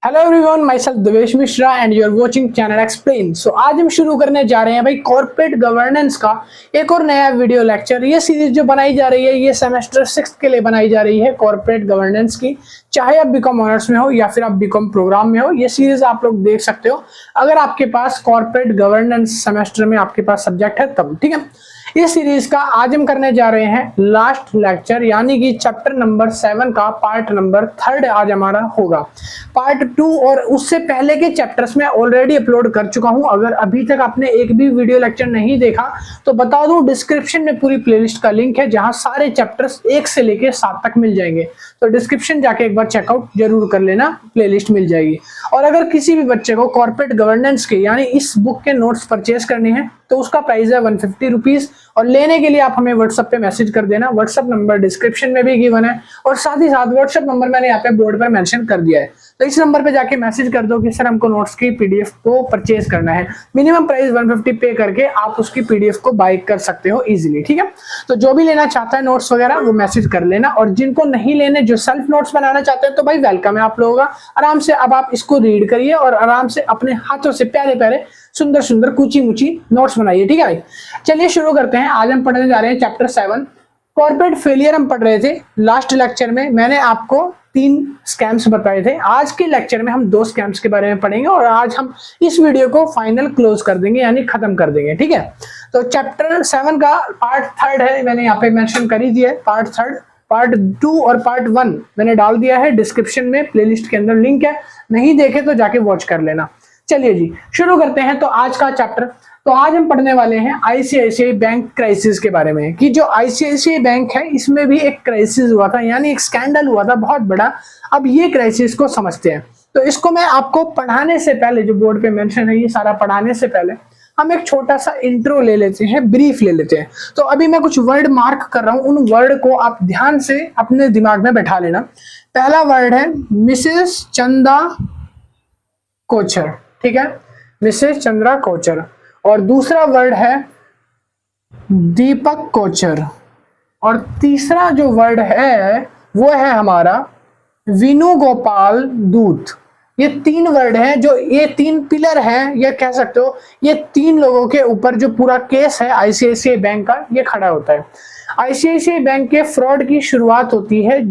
Hello everyone, myself Devesh Mishra and you are watching channel explain. So आज हम शुरू करने जा रहे हैं भाई कॉर्पोरेट गवर्नेंस का एक और नया वीडियो लेक्चर। ये सीरीज जो बनाई जा रही है ये सेमेस्टर 6 के लिए बनाई जा रही है कॉर्पोरेट गवर्नेंस की। चाहे आप बीकॉम ऑनर्स में हो या फिर आप बीकॉम प्रोग्राम में हो, ये सीरीज आप लोग देख सकते हो अगर आपके पास कॉर्पोरेट गवर्नेंस सेमेस्टर में आपके पास सब्जेक्ट है तब। ठीक है, इस सीरीज का आज हम करने जा रहे हैं लास्ट लेक्चर, यानी कि चैप्टर नंबर 7 का पार्ट नंबर 3 आज हमारा होगा। पार्ट 2 और उससे पहले के चैप्टर्स में ऑलरेडी अपलोड कर चुका हूं। अगर अभी तक आपने एक भी वीडियो लेक्चर नहीं देखा तो बता दूं, डिस्क्रिप्शन में पूरी प्लेलिस्ट का लिंक है जहां सारे चैप्टर्स 1 से लेके 7 तक मिल जाएंगे। तो डिस्क्रिप्शन जाके एक बार चेकआउट जरूर कर लेना, प्लेलिस्ट मिल जाएगी। और अगर किसी भी बच्चे को कॉर्पोरेट गवर्नेंस के यानी इस बुक के नोट्स परचेज करने हैं तो उसका प्राइस है 150 रुपीज। और लेने के लिए आप हमें व्हाट्सएप पे मैसेज कर देना। व्हाट्सएप नंबर डिस्क्रिप्शन में भी गिवन है और साथ ही साथ व्हाट्सएप नंबर मैंने यहाँ पे बोर्ड पर मेंशन कर दिया है। तो इस नंबर पे जाके मैसेज कर दो कि सर हमको नोट्स की पीडीएफ को परचेज करना है। मिनिमम प्राइस 150 पे करके आप उसकी पीडीएफ को बाय कर सकते हो इजीली। ठीक है, तो जो भी लेना चाहता है नोट्स वगैरह वो मैसेज कर लेना। और जिनको नहीं लेने, जो सेल्फ नोट्स बनाना चाहते हैं तो भाई वेलकम है आप लोगों का। आराम से अब आप इसको रीड करिए और आराम से अपने हाथों से प्यारे प्यारे सुंदर सुंदर कूची मुची नोट्स बनाइए। ठीक है भाई, चलिए शुरू करते हैं। आज हम पढ़ने जा रहे हैं चैप्टर 7 कॉर्पोरेट फेलियर। हम पढ़ रहे थे लास्ट लेक्चर में, मैंने आपको 3 स्कैम्स बताए थे। आज के लेक्चर में हम 2 स्कैम्स के बारे में पढ़ेंगे और आज हम इस वीडियो को फाइनल क्लोज कर देंगे, यानी खत्म कर देंगे। ठीक है, तो चैप्टर 7 का पार्ट 3 है, मैंने यहाँ पे मेंशन कर ही दिया है। पार्ट 3, पार्ट 2 और पार्ट 1 मैंने डाल दिया है डिस्क्रिप्शन में, प्लेलिस्ट के अंदर लिंक है, नहीं देखे तो जाके वॉच कर लेना। चलिए जी शुरू करते हैं। तो आज का चैप्टर, तो आज हम पढ़ने वाले हैं आईसीआईसीआई बैंक क्राइसिस के बारे में, कि जो आईसीआईसीआई बैंक है इसमें भी एक क्राइसिस हुआ था, यानी एक स्कैंडल हुआ था बहुत बड़ा। अब ये क्राइसिस को समझते हैं। तो इसको मैं आपको पढ़ाने से पहले, जो बोर्ड पे मेंशन है ये सारा पढ़ाने से पहले हम एक छोटा सा इंट्रो ले लेते हैं, ब्रीफ ले लेते हैं। तो अभी मैं कुछ वर्ड मार्क कर रहा हूं, उन वर्ड को आप ध्यान से अपने दिमाग में बैठा लेना। पहला वर्ड है मिसेस चंदा कोचर। ठीक है, मिसेस चंद्रा कोचर। और दूसरा वर्ड है दीपक कोचर। और तीसरा जो वर्ड है वो है हमारा विनु गोपाल दूत। ये 3 वर्ड हैं, जो ये 3 पिलर हैं, ये कह सकते हो ये 3 लोगों के ऊपर जो पूरा केस है आईसीआईसीआई बैंक का ये खड़ा होता है। आईसीआईसीआई बैंक के फ्रॉड की शुरुआत होती है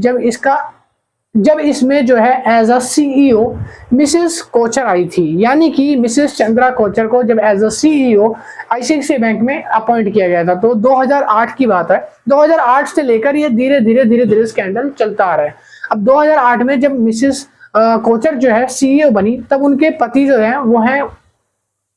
जब इसमें जो है as a CEO Mrs Kochhar आई थी, यानी कि मिसेस चंद्रा कोचर को जब as a CEO ICICI bank में अपॉइंट किया गया था। तो 2008 की बात है। 2008 से लेकर ये धीरे धीरे स्कैंडल चलता आ रहा है। अब 2008 में जब मिसेस कोचर जो है सीईओ बनी तब उनके पति जो है वो है,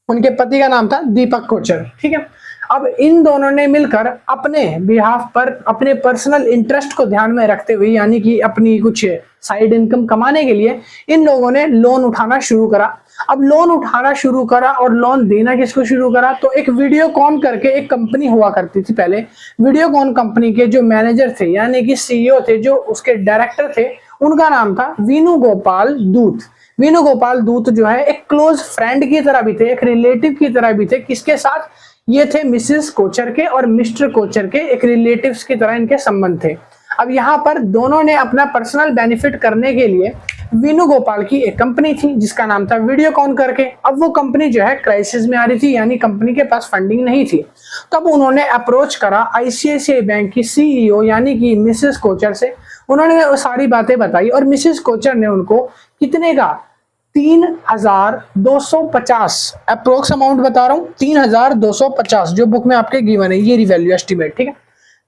उनके पति का नाम था दीपक कोचर। ठीक है, अब इन दोनों ने मिलकर अपने बिहाफ पर अपने पर्सनल इंटरेस्ट को ध्यान में रखते हुए, यानी कि अपनी कुछ साइड इनकम कमाने के लिए इन लोगों ने लोन उठाना शुरू करा। अब लोन उठाना शुरू करा और लोन देना किसको शुरू करा, तो एक वीडियोकॉन करके एक कंपनी हुआ करती थी पहले। वीडियोकॉन कंपनी के जो मैनेजर थे, यानी कि सीईओ थे, जो उसके डायरेक्टर थे, उनका नाम था विनु गोपाल दूत। विनु गोपाल दूत जो है एक क्लोज फ्रेंड की तरह भी थे, एक रिलेटिव की तरह भी थे। किसके साथ? ये थे मिसेस कोचर के और मिस्टर कोचर के, एक रिलेटिव्स की तरह इनके संबंध थे। अब यहाँ पर दोनों ने अपना पर्सनल बेनिफिट करने के लिए, विनु गोपाल की एक कंपनी थी जिसका नाम था वीडियोकॉन करके। अब वो कंपनी जो है क्राइसिस में आ रही थी, यानी कंपनी के पास फंडिंग नहीं थी। तब उन्होंने अप्रोच करा आईसीआईसीआई बैंक की सीईओ यानी कि मिसेस कोचर से। उन्होंने वो सारी बातें बताई और मिसेस कोचर ने उनको कितने का 3250 अप्रोक्स अमाउंट बता रहा हूं, 3250 जो बुक में आपके गिवन है, ये रिवैल्यू एस्टिमेट। ठीक है,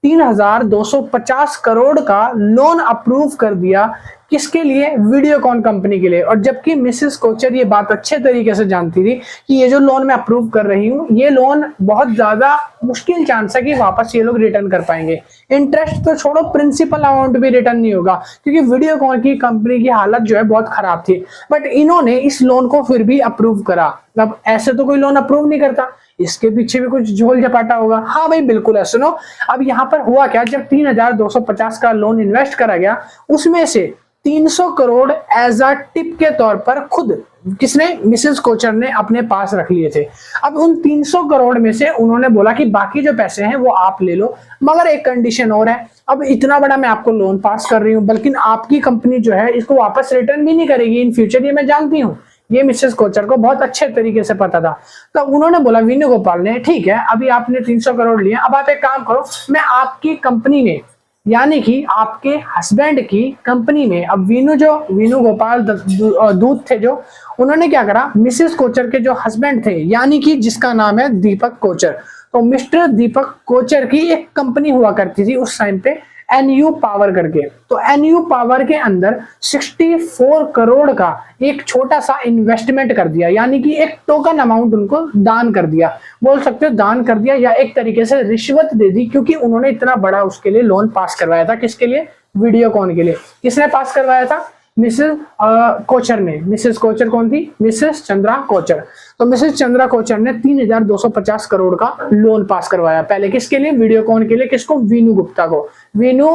3250 करोड़ का लोन अप्रूव कर दिया। किसके लिए? वीडियोकॉन कंपनी के लिए। और जबकि मिसेस कोचर ये बात अच्छे तरीके से जानती थी कि ये जो लोन मैं अप्रूव कर रही हूँ ये लोन बहुत ज्यादा मुश्किल चांस है कि वापस ये लोग रिटर्न कर पाएंगे। इंटरेस्ट तो छोड़ो, प्रिंसिपल अमाउंट भी रिटर्न नहीं होगा, क्योंकि वीडियोकॉन की कंपनी की हालत जो है बहुत खराब थी। बट इन्होंने इस लोन को फिर भी अप्रूव करा। अब ऐसे तो कोई लोन अप्रूव नहीं करता, इसके पीछे भी कुछ झोल झपाटा होगा। हाँ भाई बिल्कुल है, सुनो। अब यहाँ पर हुआ क्या, जब 3250 का लोन इन्वेस्ट करा गया उसमें से 300 करोड़ एज अ टिप के तौर पर खुद किसने? मिसेस कोचर ने अपने पास रख लिए थे। अब उन 300 करोड़ में से उन्होंने बोला कि बाकी जो पैसे हैं वो आप ले लो, मगर एक कंडीशन और है अब इतना बड़ा मैं आपको लोन पास कर रही हूँ, बल्कि आपकी कंपनी जो है इसको वापस रिटर्न भी नहीं करेगी इन फ्यूचर, ये मैं जानती हूँ। ये मिसेस कोचर को बहुत अच्छे तरीके से पता था। तो उन्होंने बोला वेणुगोपाल ने, ठीक है अभी आपने 300 करोड़ लिए, अब आप एक काम करो, मैं आपकी कंपनी में, यानी कि आपके हस्बैंड की कंपनी में, अब वेणुगोपाल दूत थे जो, उन्होंने क्या करा, मिसेस कोचर के जो हस्बैंड थे यानी कि जिसका नाम है दीपक कोचर, तो मिस्टर दीपक कोचर की एक कंपनी हुआ करती थी उस टाइम पे, एनयू पावर करके। तो एनयू पावर के अंदर 64 करोड़ का एक छोटा सा इन्वेस्टमेंट कर दिया, यानी कि एक टोकन अमाउंट उनको दान कर दिया, बोल सकते हो दान कर दिया या एक तरीके से रिश्वत दे दी, क्योंकि उन्होंने इतना बड़ा उसके लिए लोन पास करवाया था। किसके लिए? वीडियोकॉन के लिए। किसने पास करवाया था? मिसेस कोचर ने। मिसेस कोचर कौन थी? मिसेस चंद्रा कोचर। तो मिसेस चंद्रा कोचर ने 3250 करोड़ का लोन पास करवाया। पहले किसके लिए? वीडियोकॉन के लिए। किसको? वीनू गुप्ता को। वीनू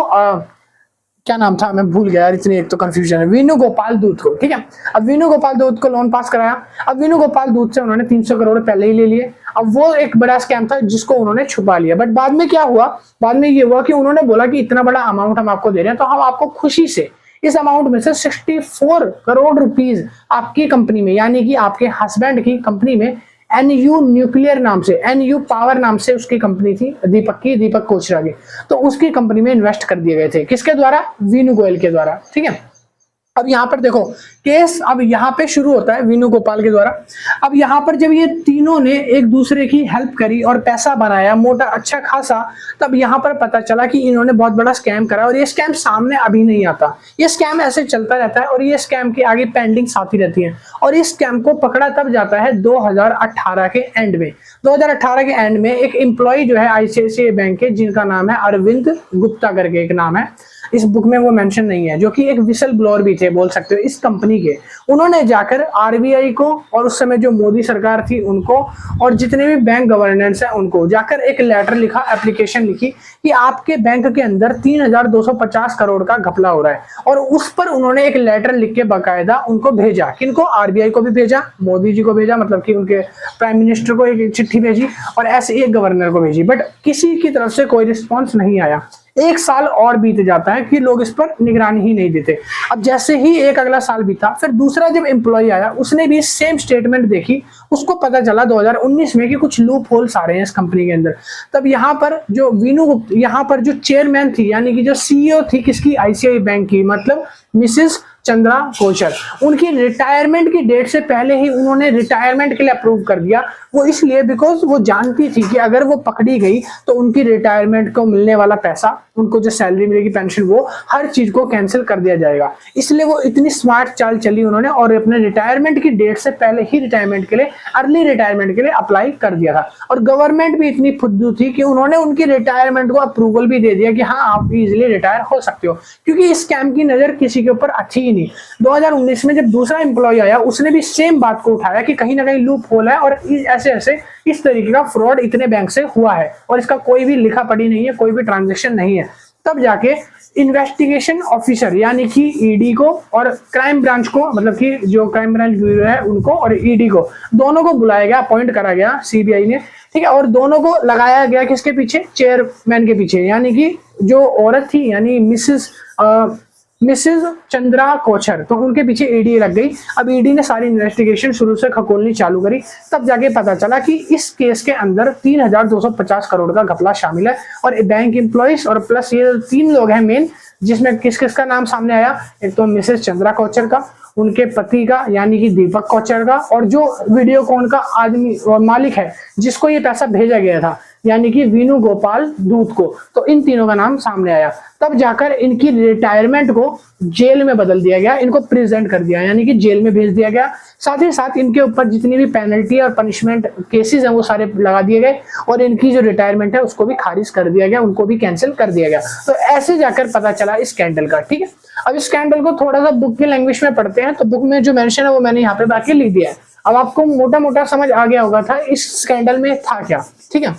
क्या नाम था, मैं भूल गया यार, इतनी एक तो कंफ्यूजन है। वेणुगोपाल दूत को, ठीक है। अब वेणुगोपाल दूत को लोन पास कराया। अब वेणुगोपाल दूत से उन्होंने 300 करोड़ पहले ही ले लिए। अब वो एक बड़ा स्कैम था जिसको उन्होंने छुपा लिया। बट बाद में क्या हुआ? बाद में ये हुआ कि उन्होंने बोला कि इतना बड़ा अमाउंट हम आपको दे रहे हैं, तो हम आपको खुशी से इस अमाउंट में से 64 करोड़ रुपीस आपकी कंपनी में, यानी कि आपके हस्बैंड की कंपनी में, एनयू न्यूक्लियर नाम से, एनयू पावर नाम से उसकी कंपनी थी दीपक कोचरा की, तो उसकी कंपनी में इन्वेस्ट कर दिए गए थे। किसके द्वारा? वीनू गोयल के द्वारा, ठीक है। अब यहाँ पर देखो केस अब यहाँ पे शुरू होता है वेणुगोपाल के द्वारा। अब यहाँ पर जब ये तीनों ने एक दूसरे की हेल्प करी और पैसा बनाया मोटा अच्छा खासा, तब यहाँ पर पता चला कि इन्होंने बहुत बड़ा स्कैम करा, और ये स्कैम सामने अभी नहीं आता, ये स्कैम ऐसे चलता रहता है और ये स्कैम की आगे पेंडिंग्स आती रहती हैं। और इस स्कैम को पकड़ा तब जाता है 2018 के एंड में। 2018 के एंड में एक एम्प्लॉय जो है आईसीआईसीआई बैंक के, जिनका नाम है अरविंद गुप्ता करके एक नाम है, इस बुक में वो मेंशन नहीं है, जो कि एक विसल ब्लोअर भी थे बोल सकते हो इस कंपनी के। उन्होंने जाकर आरबीआई को और उस समय जो मोदी सरकार थी उनको और जितने भी बैंक गवर्नेंस है उनको जाकर एक लेटर लिखा, एप्लीकेशन लिखी कि आपके बैंक के अंदर 3250 करोड़ का घपला हो रहा है। और उस पर उन्होंने एक लेटर लिख के बाकायदा उनको भेजा। किनको? आरबीआई को भी भेजा, मोदी जी को भेजा, मतलब कि उनके प्राइम मिनिस्टर को एक चिट्ठी भेजी और ऐसे एक गवर्नर को भेजी। बट किसी की तरफ से कोई रिस्पॉन्स नहीं आया। एक साल और बीत जाता है कि लोग इस पर निगरानी ही नहीं देते। अब जैसे ही एक अगला साल बीता, फिर दूसरा जब एम्प्लॉय आया उसने भी सेम स्टेटमेंट देखी, उसको पता चला 2019 में कि कुछ लूप होल्स आ रहे हैं इस कंपनी के अंदर। तब यहाँ पर जो वीनू गुप्ता, यहाँ पर जो चेयरमैन थी यानी कि जो सीईओ थी किसकी? आईसीआई बैंक की, मतलब मिसेस चंद्रा कोचर, उनकी रिटायरमेंट की डेट से पहले ही उन्होंने रिटायरमेंट के लिए अप्रूव कर दिया। वो इसलिए बिकॉज वो जानती थी कि अगर वो पकड़ी गई तो उनकी रिटायरमेंट को मिलने वाला पैसा, उनको जो सैलरी मिलेगी, पेंशन, वो हर चीज को कैंसिल कर दिया जाएगा। इसलिए वो इतनी स्मार्ट चाल चली उन्होंने और अपने रिटायरमेंट की डेट से पहले ही रिटायरमेंट के लिए, अर्ली रिटायरमेंट के लिए अप्लाई कर दिया था। और गवर्नमेंट भी इतनी फुद्दू थी कि उन्होंने उनकी रिटायरमेंट को अप्रूवल भी दे दिया कि हाँ आप इजिली रिटायर हो सकते हो, क्योंकि इस स्कैम की नजर किसी के ऊपर अच्छी ही नहीं। 2019 में जब दूसरा एम्प्लॉय आया उसने भी सेम बात को उठाया कि कहीं ना कहीं लूप होल है और ऐसे ऐसे इस तरीके का फ्रॉड इतने बैंक से हुआ है और इसका कोई भी लिखा पढ़ी नहीं है, कोई भी ट्रांजैक्शन नहीं है। तब जाके इन्वेस्टिगेशन ऑफिसर यानी कि ईडी को और क्राइम ब्रांच को, मतलब कि जो क्राइम ब्रांच ब्यूरो है उनको और ईडी को, दोनों को बुलाया गया, अपॉइंट करा गया सीबीआई ने, ठीक है। और दोनों को लगाया गया किसके पीछे? चेयरमैन के पीछे, यानी कि जो औरत थी यानी मिसेस चंद्रा कोचर, तो उनके पीछे ईडी लग गई। अब ईडी ने सारी इन्वेस्टिगेशन शुरू से खकोलनी चालू करी। तब जाके पता चला कि इस केस के अंदर 3250 करोड़ का घपला शामिल है और बैंक एम्प्लॉइज और प्लस ये 3 लोग हैं मेन, जिसमें किस किस का नाम सामने आया? एक तो मिसेस चंद्रा कोचर का, उनके पति का यानी कि दीपक कोचर का, और जो वीडियोकॉन का आदमी और मालिक है जिसको ये पैसा भेजा गया था यानी कि वेणुगोपाल दूत को, तो इन तीनों का नाम सामने आया। तब जाकर इनकी रिटायरमेंट को जेल में बदल दिया गया, इनको प्रेजेंट कर दिया यानी कि जेल में भेज दिया गया। साथ ही साथ इनके ऊपर जितनी भी पेनल्टी और पनिशमेंट केसेस हैं वो सारे लगा दिए गए और इनकी जो रिटायरमेंट है उसको भी खारिज कर दिया गया, उनको भी कैंसिल कर दिया गया। तो ऐसे जाकर पता चला इस स्कैंडल का, ठीक है। अब इस स्कैंडल को थोड़ा सा बुक की लैंग्वेज में पढ़ते हैं, तो बुक में जो मेंशन है वो मैंने यहाँ पे बाकी लिख दिया है। अब आपको मोटा मोटा समझ आ गया होगा था इस स्कैंडल में था क्या, ठीक है।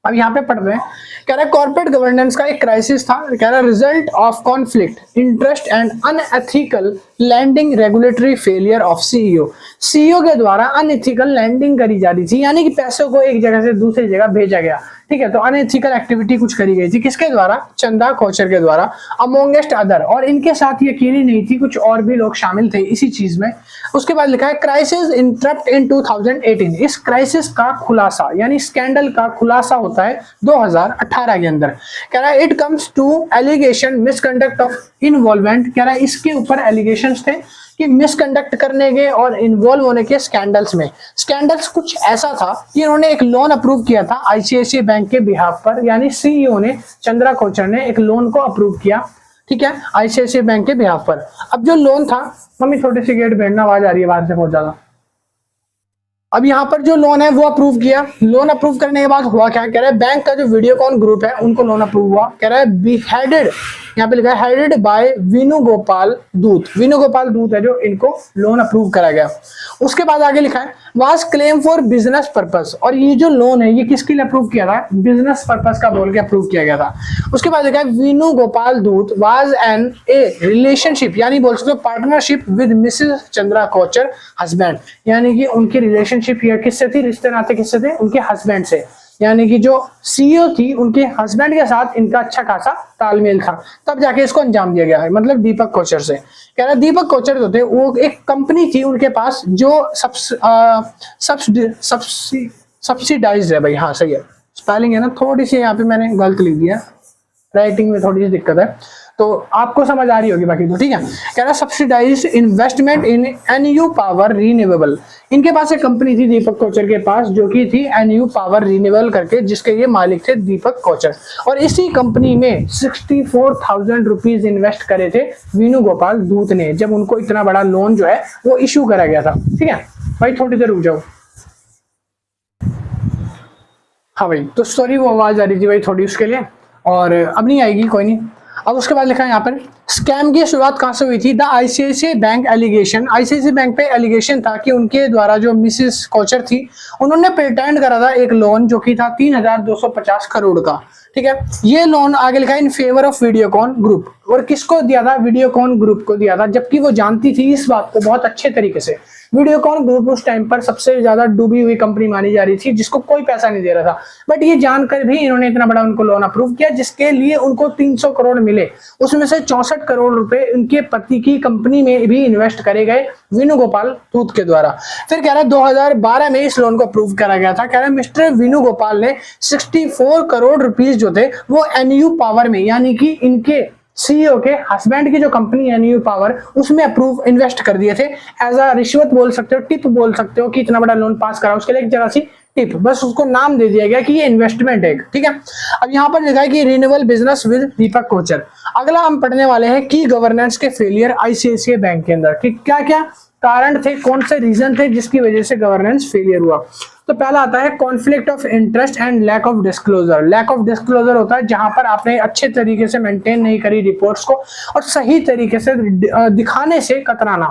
अब यहाँ पे पढ़ रहे हैं, कह रहा है कॉर्पोरेट गवर्नेंस का एक क्राइसिस था, कह रहा है result of conflict interest and unethical lending regulatory failure of CEO के द्वारा अनएथिकल लैंडिंग करी जा रही थी, यानी कि पैसों को एक जगह से दूसरी जगह भेजा गया, ठीक है। तो अनएथिकल एक्टिविटी कुछ करी गई थी, किसके द्वारा? चंदा कोचर के द्वारा, अमोंगेस्ट अदर। और इनके साथ ये अकेली नहीं थी, कुछ और भी लोग शामिल थे इसी चीज में। उसके बाद लिखा है क्राइसिस इंटरप्ट इन 2018। इस क्राइसिस का खुलासा यानी स्कैंडल का खुलासा होता है 2018 के अंदर। कह रहा है it comes to allegation misconduct of involvement. कह रहा है इसके ऊपर एलिगेशंस थे कि मिसकंडक्ट करने के और इन्वॉल्व होने के स्कैंडल्स में। स्कैंडल्स कुछ ऐसा था कि इन्होंने एक लोन अप्रूव किया था आईसीआईसीआई बैंक के बिहाफ पर, यानी सीईओ ने, चंद्रा कोचर ने एक लोन को अप्रूव किया, ठीक है, आईसीआईसीआई बैंक के बिहाफ पर। अब जो लोन था, मम्मी थोड़ी सी गेट बैठना, आवाज आ रही है बाहर से बहुत ज्यादा। अब यहाँ पर जो लोन है वो अप्रूव किया। लोन अप्रूव करने के बाद हुआ क्या? कह रहा है बैंक का जो वीडियोकॉन ग्रुप है उनको लोन अप्रूव हुआ। कह रहा है बी हेडेड, यहाँ पे लिखा है हेडेड बाय वेणुगोपाल दूत। वेणुगोपाल दूत है जो इनको लोन अप्रूव करा गया। उसके बाद आगे लिखा है was claim for business purpose. और ये जो लोन है ये किसके लिए अप्रूव किया था? बिजनेस पर्पस का बोल के अप्रूव किया गया था। उसके बाद लिखा है वेणुगोपाल दूत वाज एन ए रिलेशनशिप, यानी बोल सकते हो partnership with Mrs Chandra Kochhar husband, यानी कि उनकी रिलेशनशिप ये किससे थी? रिश्ते नाते किससे थे? उनके हस्बैंड से। यानी कि जो सीईओ थी उनके हस्बैंड के साथ इनका अच्छा खासा तालमेल था, तब जाके इसको अंजाम दिया गया है, मतलब दीपक कोचर से। कह रहा है दीपक कोचर जो थे वो एक कंपनी थी उनके पास जो सब्सिडाइज्ड है। भाई हाँ सही है, स्पेलिंग है ना थोड़ी सी यहाँ पे मैंने गलत लिख दिया, राइटिंग में थोड़ी सी दिक्कत है, तो आपको समझ आ रही होगी बाकी तो ठीक है। कह रहा है सब्सिडाइज्ड इन्वेस्टमेंट इन एनयू पावर रिन्यूएबल। इनके पास एक कंपनी थी दीपक कोचर के पास जो कि थी एनयू पावर रिन्यूएबल करके, जिसके ये मालिक थे दीपक कोचर। और इसी कंपनी में 64,000 रुपीज इन्वेस्ट करे थे वेणुगोपाल दूत ने, जब उनको इतना बड़ा लोन जो है वो इशू करा गया था। ठीक है भाई, थोड़ी देर रुक जाओ। हाँ भाई, तो सॉरी वो आवाज आ रही थी भाई थोड़ी उसके लिए, और अब नहीं आएगी, कोई नहीं। अब उसके बाद लिखा है यहाँ पर स्कैम की शुरुआत कहां से हुई थी? The ICICI bank allegation. ICICI bank पे एलिगेशन था कि उनके द्वारा जो मिसेस कोचर थी उन्होंने प्रिटेंड करा था एक लोन जो कि था 3,250 करोड़ का। ठीक है, ये लोन आगे लिखा है in favour of Videocon group. और किसको दिया था? वीडियोकॉन ग्रुप को दिया था, जबकि वो जानती थी इस बात को बहुत अच्छे तरीके से। वीडियोकॉन ग्रुप उस टाइम पर सबसे ज्यादा डूबी हुई कंपनी मानी जा रही थी, जिसको कोई पैसा नहीं दे रहा था, बट ये जानकर भी इन्होंने इतना बड़ा उनको लोन अप्रूव किया, जिसके लिए उनको 300 करोड़ मिले। उसमें से 64 करोड़ रुपए उनके पति की कंपनी में भी इन्वेस्ट करे गए वेणुगोपाल दूत के द्वारा। फिर कह रहा है 2012 में इस लोन को अप्रूव करा गया था। कह रहा है मिस्टर वेणुगोपाल ने 64 करोड़ रुपीज जो थे वो एनयू पावर में, यानी कि इनके सीईओ के हस्बैंड की जो कंपनी है न्यू पावर, उसमें अप्रूव इन्वेस्ट कर दिए थे। एज अ रिश्वत बोल सकते हो, टिप बोल सकते हो कि इतना बड़ा लोन पास करा, उसके लिए एक जरा सी टिप, बस उसको नाम दे दिया गया कि ये इन्वेस्टमेंट है। ठीक है, अब यहाँ पर लिखा है कि renewable business with Deepak Kochhar. अगला हम पढ़ने वाले हैं की गवर्नेंस के फेलियर आईसीआईसीआई बैंक के अंदर, कि क्या क्या कारण थे, कौन से रीजन थे जिसकी वजह से गवर्नेंस फेलियर हुआ। तो पहला आता है conflict of interest and lack of disclosure. Lack of disclosure होता है जहां पर आपने अच्छे तरीके से मेंटेन नहीं करी रिपोर्ट्स को और सही तरीके से दिखाने से कतराना।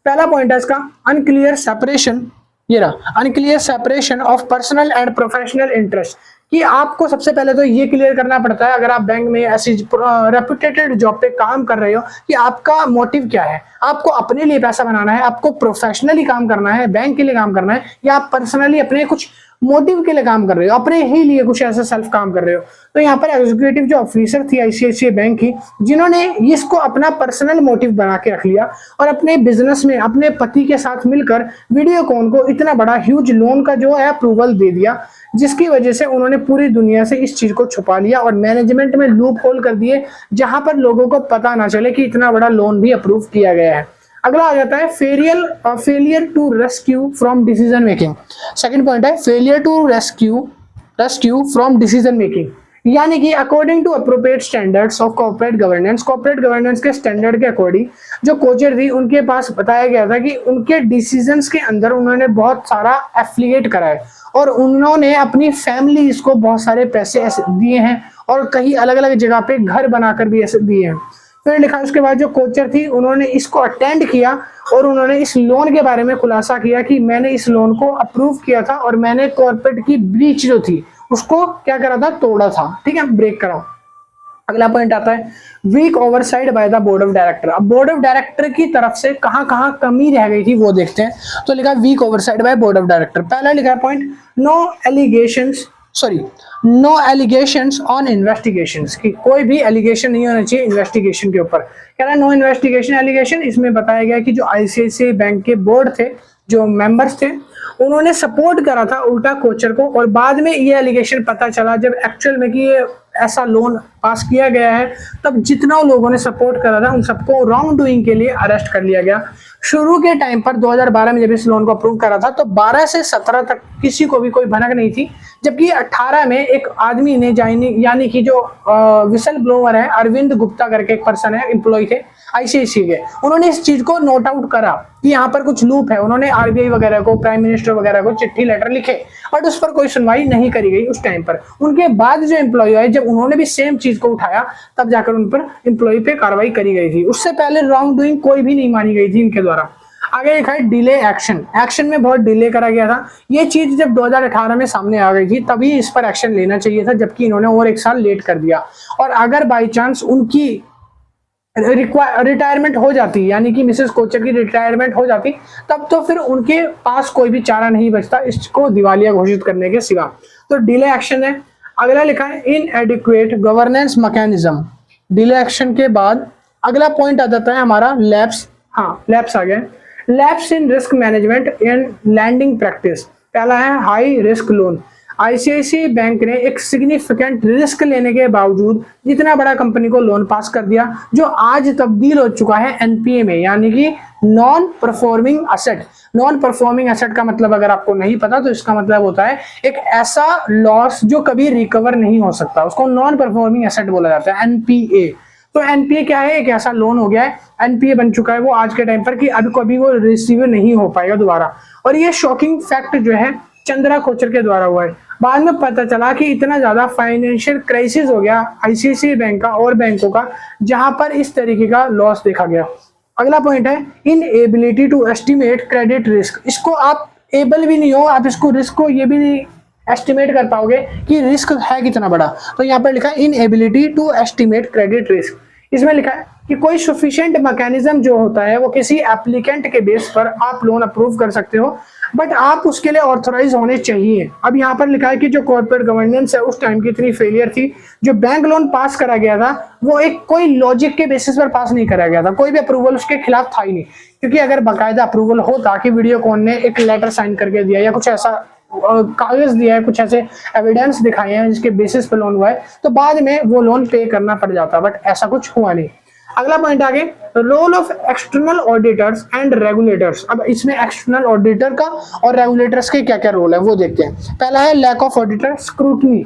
पहला पॉइंट है इसका अनक्लियर सेपरेशन, ये रहा unclear separation of personal and professional interest, कि आपको सबसे पहले तो ये क्लियर करना पड़ता है अगर आप बैंक में ऐसी रेपुटेटेड जॉब पे काम कर रहे हो कि आपका मोटिव क्या है। आपको अपने लिए पैसा बनाना है, आपको प्रोफेशनली काम करना है, बैंक के लिए काम करना है, या आप पर्सनली अपने कुछ मोटिव के लिए काम कर रहे हो, अपने ही लिए कुछ ऐसा सेल्फ काम कर रहे हो। तो यहाँ पर एग्जीक्यूटिव जो ऑफिसर थी आईसीआईसीआई बैंक की, जिन्होंने इसको अपना पर्सनल मोटिव बना के रख लिया और अपने बिजनेस में अपने पति के साथ मिलकर वीडियोकॉन को इतना बड़ा ह्यूज लोन का जो है अप्रूवल दे दिया, जिसकी वजह से उन्होंने पूरी दुनिया से इस चीज को छुपा लिया और मैनेजमेंट में लूप होल कर दिए, जहां पर लोगों को पता ना चले कि इतना बड़ा लोन भी अप्रूव किया गया है। अगला आ जाता है failure to rescue from decision making. Second point है failure to rescue from decision making, यानी कि according to appropriate standards of corporate governance के स्टैंडर्ड के अकॉर्डिंग जो कोचर थी उनके पास बताया गया था कि उनके डिसीजंस के अंदर उन्होंने बहुत सारा एफिलिएट करा है और उन्होंने अपनी फैमिली को बहुत सारे पैसे ऐसे दिए हैं और कहीं अलग अलग जगह पे घर बनाकर भी ऐसे दिए हैं। फिर लिखा उसके बाद जो कोचर थी उन्होंने इसको अटेंड किया और उन्होंने इस लोन के बारे में खुलासा किया कि मैंने इस लोन को अप्रूव किया था और मैंने कॉर्पोरेट की ब्रीच जो थी उसको क्या करा था, तोड़ा था। ठीक है, ब्रेक करा। अगला पॉइंट आता है weak oversight by the board of director. अब बोर्ड ऑफ डायरेक्टर की तरफ से कहां कहां कमी रह गई थी वो देखते हैं। तो लिखा weak oversight by board of director. पहला लिखा है point no allegations sorry no allegations on investigations, की कोई भी एलिगेशन नहीं होना चाहिए इन्वेस्टिगेशन के ऊपर। कह रहा है नो इन्वेस्टिगेशन एलिगेशन। इसमें बताया गया कि जो आईसीआईसीआई बैंक के बोर्ड थे, जो मेंबर्स थे, उन्होंने सपोर्ट करा था उल्टा कोचर को, और बाद में ये एलिगेशन पता चला जब एक्चुअल में कि ये ऐसा लोन पास किया गया है, तब जितना लोगों ने सपोर्ट करा था उन सबको रॉन्ग डूइंग के लिए अरेस्ट कर लिया गया। शुरू के टाइम पर 2012 में जब इस लोन को अप्रूव करा था तो 12 से 17 तक किसी को भी कोई भनक नहीं थी, जबकि 18 में एक आदमी ने यानी कि जो विसल ब्लोअर है अरविंद गुप्ता करके एक पर्सन है, एम्प्लॉय थे आईसीआईसीआई के, उन्होंने इस चीज को नोट आउट करा कि यहाँ पर कुछ लूप है। उन्होंने आरबीआई वगैरह को, प्राइम मिनिस्टर वगैरह को चिट्ठी लेटर लिखे, बट उस पर कोई सुनवाई नहीं करी गई उस टाइम पर। उनके बाद जो एम्प्लॉय आए, जब उन्होंने भी सेम चीज को उठाया, तब जाकर उन पर एम्प्लॉय पे कार्रवाई करी गई थी। उससे पहले रॉन्ग डूइंग कोई भी नहीं मानी गई थी इनके द्वारा। आगे लिखा है डिले एक्शन। एक्शन में बहुत डिले करा गया था। ये चीज जब 2018 में सामने आ गई थी तभी इस पर एक्शन लेना चाहिए था, जबकि इन्होंने और एक साल लेट कर दिया। और अगर बाई चांस उनकी रिटायरमेंट हो जाती, यानी कि मिसेस कोचर की रिटायरमेंट हो जाती, तब तो फिर उनके पास कोई भी चारा नहीं बचता इसको दिवालिया घोषित करने के सिवा। तो डिले एक्शन है। अगला लिखा है इनएडिक्वेट गवर्नेंस मैकेनिज्म। डिले एक्शन के बाद अगला पॉइंट आ जाता है हमारा लैप्स। हाँ, लैप्स आ गए। Lapses in risk management and lending practice. पहला है high risk loan. ICICI bank ने एक सिग्निफिकेंट रिस्क लेने के बावजूद जितना बड़ा कंपनी को लोन पास कर दिया, जो आज तब्दील हो चुका है एनपीए में, यानी कि non performing asset. Non performing asset का मतलब अगर आपको नहीं पता तो इसका मतलब होता है एक ऐसा लॉस जो कभी रिकवर नहीं हो सकता, उसको नॉन परफॉर्मिंग एसेट बोला जाता है, एनपीए। तो एनपीए क्या है? एक ऐसा लोन हो गया है, एनपीए बन चुका है वो आज के टाइम पर कि अब कभी वो रिसीव नहीं हो पाएगा दोबारा। और ये शॉकिंग फैक्ट जो है चंद्रा कोचर के द्वारा हुआ है। बाद में पता चला कि इतना ज्यादा फाइनेंशियल क्राइसिस हो गया आईसीआईसीआई बैंक का और बैंकों का, जहां पर इस तरीके का लॉस देखा गया। अगला पॉइंट है inability to estimate credit risk. इसको आप एबल भी नहीं हो, आप इसको रिस्क को ये भी नहीं एस्टिमेट कर पाओगे कि रिस्क है कितना बड़ा। तो यहाँ पर लिखा है inability to estimate credit risk. इसमें लिखा है कि कोई सफिशिएंट मैकेनिज्म जो होता है वो किसी एप्लीकेंट के बेस पर आप लोन अप्रूव कर सकते हो, बट आप उसके लिए ऑथराइज होने चाहिए। अब यहाँ पर लिखा है कि जो कॉर्पोरेट गवर्नेंस है उस टाइम की इतनी फेलियर थी, जो बैंक लोन पास करा गया था वो एक कोई लॉजिक के बेसिस पर पास नहीं करा गया था, कोई भी अप्रूवल उसके खिलाफ था ही नहीं। क्योंकि अगर बाकायदा अप्रूवल होता कि वीडियोकॉन ने एक लेटर साइन करके दिया या कुछ ऐसा कागज दिया है, कुछ ऐसे एविडेंस दिखाए हैं जिसके बेसिस पे लोन हुआ है, तो बाद में वो लोन पे करना पड़ जाता, बट ऐसा कुछ हुआ नहीं। अगला पॉइंट आगे, role of external auditors and regulators. अब इसमें एक्सटर्नल ऑडिटर का और रेगुलेटर्स के क्या क्या रोल है वो देखते हैं। पहला है lack of auditor scrutiny.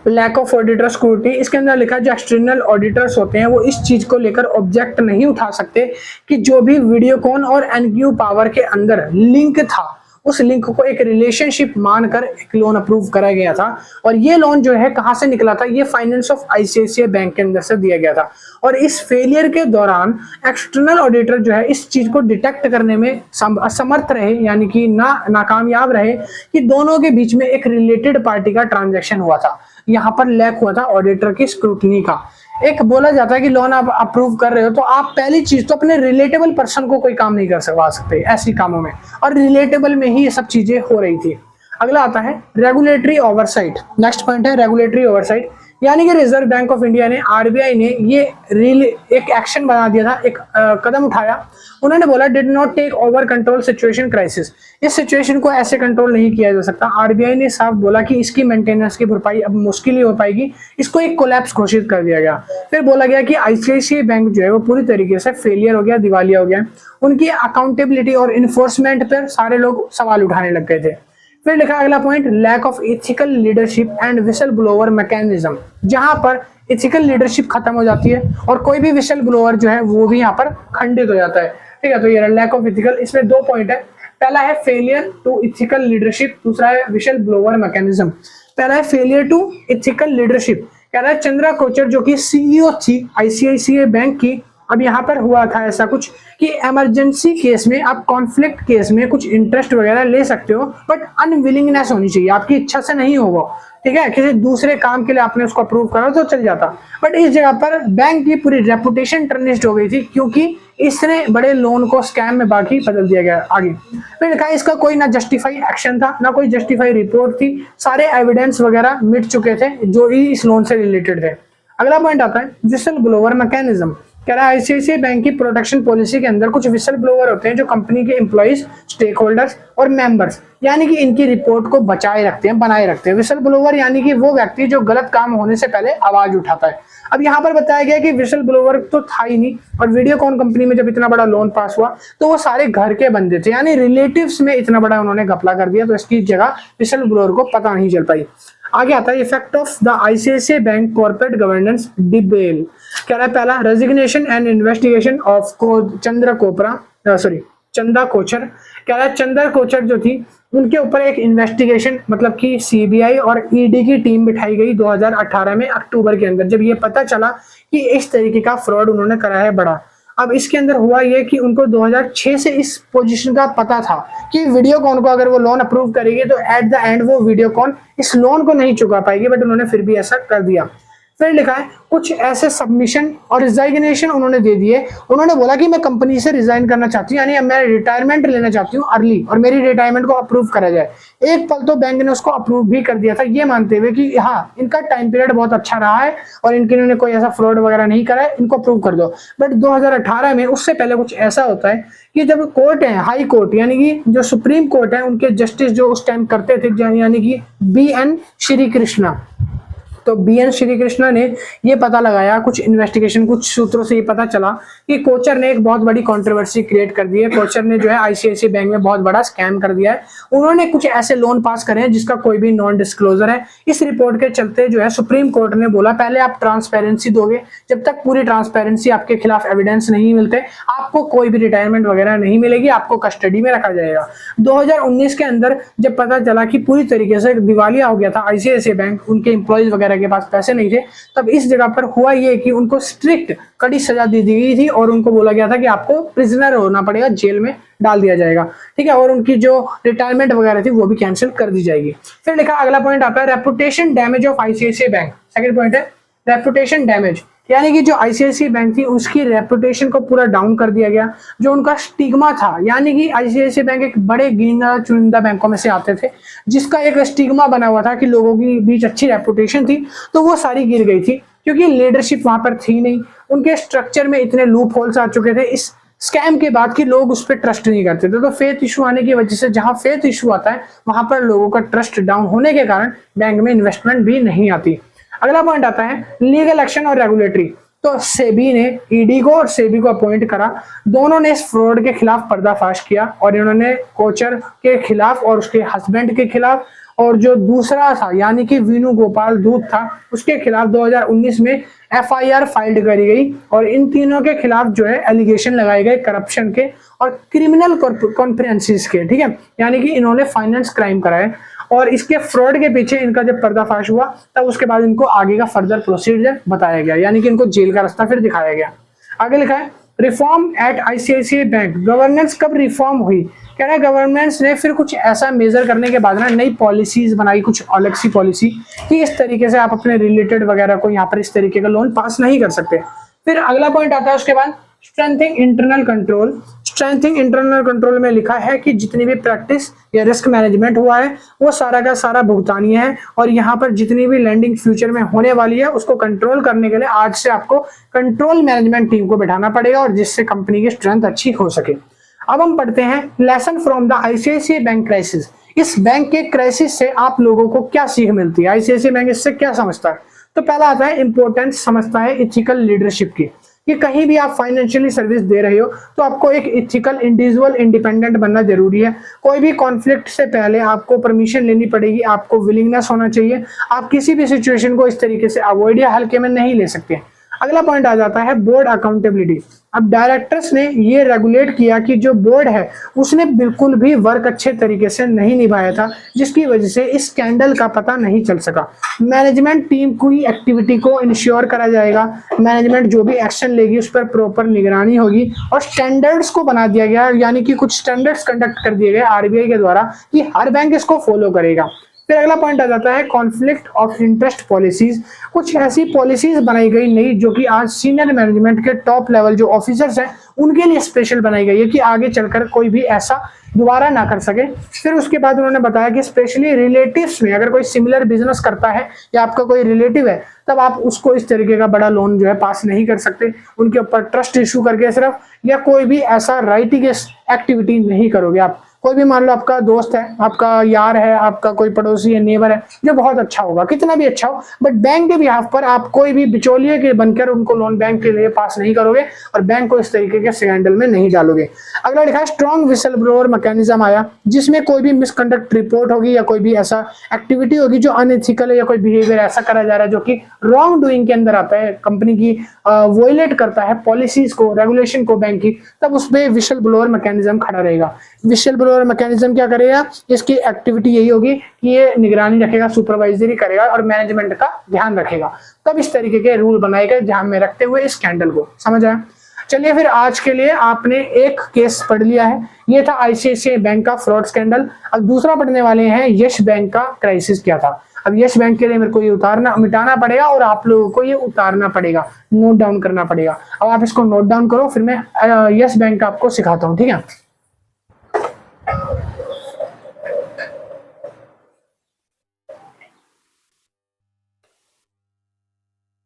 Lack of auditor scrutiny, इसके अंदर लिखा है जो एक्सटर्नल ऑडिटर्स होते हैं वो इस चीज को लेकर ऑब्जेक्ट नहीं उठा सकते कि जो भी वीडियोकॉन और एनक्यू पावर के अंदर लिंक था उस लिंक को एक रिलेशनशिप मानकर एक लोन अप्रूव करा गया था। और ये लोन जो है कहां से निकला था? ये फाइनेंस ऑफ आईसीआईसीआई बैंक के अंदर से दिया गया था। और इस फेलियर के दौरान एक्सटर्नल ऑडिटर जो है इस चीज को डिटेक्ट करने में असमर्थ रहे, यानी कि नाकामयाब रहे कि दोनों के बीच में एक रिलेटेड पार्टी का ट्रांजैक्शन हुआ था। यहाँ पर लैक हुआ था ऑडिटर की स्क्रूटनी का। एक बोला जाता है कि लोन आप अप्रूव कर रहे हो तो आप पहली चीज तो अपने रिलेटेबल पर्सन को कोई काम नहीं कर सकते ऐसी कामों में, और रिलेटेबल में ही ये सब चीजें हो रही थी। अगला आता है रेगुलेटरी ओवरसाइट। नेक्स्ट पॉइंट है रेगुलेटरी ओवरसाइट, यानी कि रिजर्व बैंक ऑफ इंडिया ने, आरबीआई ने ये एक एक्शन बना दिया था, एक कदम उठाया। उन्होंने बोला did not take over control situation crisis. इस सिचुएशन को ऐसे कंट्रोल नहीं किया जा सकता। आरबीआई ने साफ बोला कि इसकी मेंटेनेंस की भरपाई अब मुश्किल ही हो पाएगी, इसको एक कोलैप्स घोषित कर दिया गया। फिर बोला गया कि आईसीआईसीआई बैंक जो है वो पूरी तरीके से फेलियर हो गया, दिवालिया हो गया। उनकी अकाउंटेबिलिटी और इन्फोर्समेंट पर सारे लोग सवाल उठाने लग गए थे। फिर लिखा अगला point lack of ethical leadership and whistle blower mechanism, जहां पर एथिकल लीडरशिप खत्म हो जाती है और कोई भी विसल ब्लोअर जो है वो भी यहाँ पर खंडित हो जाता है। ठीक है, तो ये लैक ऑफ एथिकल, इसमें दो पॉइंट है। पहला है फेलियर टू एथिकल लीडरशिप, दूसरा है विसल ब्लोअर मैकेनिज्म। पहला है फेलियर टू एथिकल लीडरशिप, कह रहा है चंद्रा कोचर जो कि सीईओ थी आईसीआईसीआई बैंक की, अब यहाँ पर हुआ था ऐसा कुछ कि इमरजेंसी केस में आप कॉन्फ्लिक्ट केस में कुछ इंटरेस्ट वगैरह ले सकते हो, बट अनविलिंगनेस होनी चाहिए, आपकी इच्छा से नहीं होगा, ठीक है, किसी दूसरे काम के लिए आपने उसको अप्रूव करा तो चल जाता। बट इस जगह पर बैंक की पूरी रेपुटेशन टर्निश्ड हो गई थी, क्योंकि इसने बड़े लोन को स्कैम में बाकी बदल दिया गया आगे। फिर लिखा है इसका कोई ना जस्टिफाई एक्शन था, ना कोई जस्टिफाई रिपोर्ट थी, सारे एविडेंस वगैरह मिट चुके थे जो इस लोन से रिलेटेड थे। अगला पॉइंट आता है विसल ब्लोअर मैकेनिज्म। कह रहा है आईसीआईसीआई बैंक की प्रोटेक्शन पॉलिसी के अंदर कुछ विसल ब्लोअर होते हैं जो कंपनी के एम्प्लॉइज, स्टेक होल्डर्स और मेंबर्स यानी कि इनकी रिपोर्ट को बचाए रखते हैं, बनाए रखते हैं। विसल ब्लोअर यानी कि वो व्यक्ति जो गलत काम होने से पहले आवाज उठाता है। अब यहाँ पर बताया गया कि विसल ब्लोअर तो था ही नहीं, और वीडियोकॉन कंपनी में जब इतना बड़ा लोन पास हुआ तो वो सारे घर के बंदे थे, यानी रिलेटिव्स में इतना बड़ा उन्होंने घपला कर दिया, तो इसकी जगह विसल ब्लोअर को पता नहीं चल पाई। आगे आता है effect of the ICICI bank corporate governance debacle. कह रहा है पहला resignation and investigation of Chanda Kochhar. कह रहा है चंदा कोचर जो थी उनके ऊपर एक इन्वेस्टिगेशन मतलब कि सीबीआई और ईडी की टीम बिठाई गई 2018 में अक्टूबर के अंदर, जब ये पता चला कि इस तरीके का फ्रॉड उन्होंने करा है बड़ा। अब इसके अंदर हुआ ये कि उनको 2006 से इस पोजीशन का पता था कि वीडियोकॉन को अगर वो लोन अप्रूव करेगी तो एट द एंड वो वीडियोकॉन इस लोन को नहीं चुका पाएगी, बट उन्होंने फिर भी ऐसा कर दिया। फिर लिखा है कुछ ऐसे सबमिशन और रिजाइग्नेशन उन्होंने दे दिए। उन्होंने बोला कि मैं कंपनी से रिजाइन करना चाहती हूँ, यानी मैं रिटायरमेंट लेना चाहती हूँ अर्ली, और मेरी रिटायरमेंट को अप्रूव करा जाए। एक पल तो बैंक ने उसको अप्रूव भी कर दिया था, ये मानते हुए कि हाँ इनका टाइम पीरियड बहुत अच्छा रहा है और इन्होंने कोई ऐसा फ्रॉड वगैरह नहीं करा है, इनको अप्रूव कर दो। बट 2018 में उससे पहले कुछ ऐसा होता है कि जब कोर्ट है, हाई कोर्ट यानी कि जो सुप्रीम कोर्ट है, उनके जस्टिस जो उस टाइम करते थे यानी कि BN श्री कृष्णा, तो BN श्री कृष्णा ने ये पता लगाया, कुछ इन्वेस्टिगेशन, कुछ सूत्रों से ये पता चला कि कोचर ने एक बहुत बड़ी कंट्रोवर्सी क्रिएट कर दी है। कोचर ने जो है आईसीआईसीआई बैंक में बहुत बड़ा स्कैम कर दिया है। उन्होंने कुछ ऐसे लोन पास करे हैं जिसका कोई भी नॉन डिस्क्लोजर है। इस रिपोर्ट के चलते जो है सुप्रीम कोर्ट ने बोला पहले आप ट्रांसपेरेंसी दोगे, जब तक पूरी ट्रांसपेरेंसी आपके खिलाफ एविडेंस नहीं मिलते आपको कोई भी रिटायरमेंट वगैरह नहीं मिलेगी, आपको कस्टडी में रखा जाएगा। 2019 के अंदर जब पता चला कि पूरी तरीके से दिवालिया हो गया था आईसीआईसीआई बैंक, उनके एम्प्लॉइज वगैरह के पास पैसे नहीं थे, तब इस जगह पर हुआ ये कि उनको स्ट्रिक्ट कड़ी सजा दी गई थी और उनको बोला गया था कि आपको प्रिजनर होना पड़ेगा, जेल में डाल दिया जाएगा, ठीक है, और उनकी जो रिटायरमेंट वगैरह थी वो भी कैंसिल कर दी जाएगी। फिर लिखा अगला पॉइंट आता है reputation damage of ICICI bank. Second point है रेपुटेशन डैमेज, यानी कि जो आईसीआईसीआई बैंक थी उसकी रेपुटेशन को पूरा डाउन कर दिया गया। जो उनका स्टिग्मा था, यानी कि आईसीआईसीआई बैंक एक बड़े गिना चुनिंदा बैंकों में से आते थे जिसका एक स्टिग्मा बना हुआ था कि लोगों के बीच अच्छी रेपुटेशन थी, तो वो सारी गिर गई थी क्योंकि लीडरशिप वहां पर थी नहीं। उनके स्ट्रक्चर में इतने लूप होल्स आ चुके थे इस स्कैम के बाद कि लोग उस पर ट्रस्ट नहीं करते थे। तो फेथ इशू आने की वजह से जहां फेथ इशू आता है वहां पर लोगों का ट्रस्ट डाउन होने के कारण बैंक में इन्वेस्टमेंट भी नहीं आती। अगला पॉइंट आता है लीगल एक्शन और रेगुलेटरी। तो सेबी ने ईडी को और सेबी को अपॉइंट करा, दोनों ने इस फ्रॉड के खिलाफ पर्दाफाश किया और इन्होंने कोचर के खिलाफ और उसके हस्बैंड के खिलाफ और जो दूसरा था यानी कि वीनू गोपाल धूत था उसके खिलाफ 2019 में एफआईआर फाइल करी गई और इन तीनों के खिलाफ जो है एलिगेशन लगाए गए करप्शन के और क्रिमिनल कॉन्फ्रेंसिस के, ठीक है, यानी कि इन्होंने फाइनेंस क्राइम कराए और इसके फ्रॉड के पीछे इनका जब पर्दाफाश हुआ तब उसके बाद इनको आगे का फर्दर प्रोसीजर बताया गया, यानी कि इनको जेल का रास्ता फिर दिखाया गया। आगे लिखा है reform at ICICI bank. Governance कब रिफॉर्म हुई? कह रहा है गवर्नेंस ने फिर कुछ ऐसा मेजर करने के बाद ना नई पॉलिसीज बनाई, कुछ अलग सी पॉलिसी कि इस तरीके से आप अपने रिलेटेड वगैरह को यहाँ पर इस तरीके का लोन पास नहीं कर सकते। फिर अगला पॉइंट आता है उसके बाद strengthening internal control. Strengthening internal control में लिखा है कि जितनी भी प्रैक्टिस या रिस्क मैनेजमेंट हुआ है वो सारा का सारा भुगतानीय है और यहाँ पर जितनी भी लैंडिंग फ्यूचर में होने वाली है उसको कंट्रोल करने के लिए आज से आपको कंट्रोल मैनेजमेंट टीम को बैठाना पड़ेगा और जिससे कंपनी की स्ट्रेंथ अच्छी हो सके। अब हम पढ़ते हैं lesson from the ICICI bank crisis. इस बैंक के क्राइसिस से आप लोगों को क्या सीख मिलती है, आईसीआईसीआई बैंक इससे क्या समझता है? तो पहला आता है इंपॉर्टेंस समझता है इथिकल लीडरशिप की, कि कहीं भी आप फाइनेंशियली सर्विस दे रहे हो तो आपको एक इथिकल इंडिविजुअल इंडिपेंडेंट बनना जरूरी है। कोई भी कॉन्फ्लिक्ट से पहले आपको परमिशन लेनी पड़ेगी, आपको विलिंगनेस होना चाहिए, आप किसी भी सिचुएशन को इस तरीके से अवॉइड या हल्के में नहीं ले सकते। अगला पॉइंट आ जाता है बोर्ड अकाउंटेबिलिटी। अब डायरेक्टर्स ने ये रेगुलेट किया कि जो बोर्ड है उसने बिल्कुल भी वर्क अच्छे तरीके से नहीं निभाया था, जिसकी वजह से इस स्कैंडल का पता नहीं चल सका। मैनेजमेंट टीम की एक्टिविटी को इंश्योर करा जाएगा, मैनेजमेंट जो भी एक्शन लेगी उस पर प्रॉपर निगरानी होगी और स्टैंडर्ड्स को बना दिया गया, यानी कि कुछ स्टैंडर्ड्स कंडक्ट कर दिए गए आरबीआई के द्वारा कि हर बैंक इसको फॉलो करेगा। फिर अगला पॉइंट आ जाता है कॉन्फ्लिक्ट ऑफ इंटरेस्ट पॉलिसीज। कुछ ऐसी पॉलिसीज बनाई गई नई जो कि आज सीनियर मैनेजमेंट के टॉप लेवल जो ऑफिसर्स हैं उनके लिए स्पेशल बनाई गई है कि आगे चलकर कोई भी ऐसा दोबारा ना कर सके। फिर उसके बाद उन्होंने बताया कि स्पेशली रिलेटिव्स में अगर कोई सिमिलर बिजनेस करता है या आपका कोई रिलेटिव है तब आप उसको इस तरीके का बड़ा लोन जो है पास नहीं कर सकते, उनके ऊपर ट्रस्ट इशू करके सिर्फ, या कोई भी ऐसा राइटिंग एक्टिविटी नहीं करोगे आप। कोई भी मान लो आपका दोस्त है, आपका यार है, आपका कोई पड़ोसी है, नेबर है जो बहुत अच्छा होगा, कितना भी अच्छा हो, बट बैंक के बिहाफ पर आप कोई भी बिचौलिए के बनकर उनको लोन बैंक के लिए पास नहीं करोगे और बैंक को इस तरीके के स्कैंडल में नहीं डालोगे। अगला लिखा है स्ट्रॉन्ग विसल ब्लोअर मैकेनिज्म आया, जिसमें कोई भी मिसकंडक्ट रिपोर्ट होगी या कोई भी ऐसा एक्टिविटी होगी जो अनएथिकल है या कोई बिहेवियर ऐसा करा जा रहा है जो कि रॉन्ग डूइंग के अंदर आता है, कंपनी की वोयलेट करता है पॉलिसीज को, रेगुलेशन को बैंक की, तब उसमें विसल ब्लोअर मैकेनिज्म खड़ा रहेगा। विसल ब्लोअर मैकेनिज्म क्या करेगा, इसकी एक्टिविटी यही होगी कि ये निगरानी रखेगा, सुपरवाइजरी करेगा और मैनेजमेंट का ध्यान रखेगा। तब इस तरीके के रूल बनाए गए ध्यान में रखते हुए इस स्कैंडल को। समझ आया? चलिए फिर आज के लिए आपने एक केस पढ़ लिया है, ये था आईसीआईसीआई बैंक का फ्रॉड स्कैंडल। अब दूसरा पढ़ने वाले हैं यस बैंक का क्राइसिस क्या था। अब यस बैंक के लिए मेरे को ये मिटाना पड़ेगा और आप लोगों को ये उतारना पड़ेगा, नोट डाउन करना पड़ेगा। अब आप इसको नोट डाउन करो, फिर मैं यस बैंक का आपको सिखाता हूँ, ठीक है।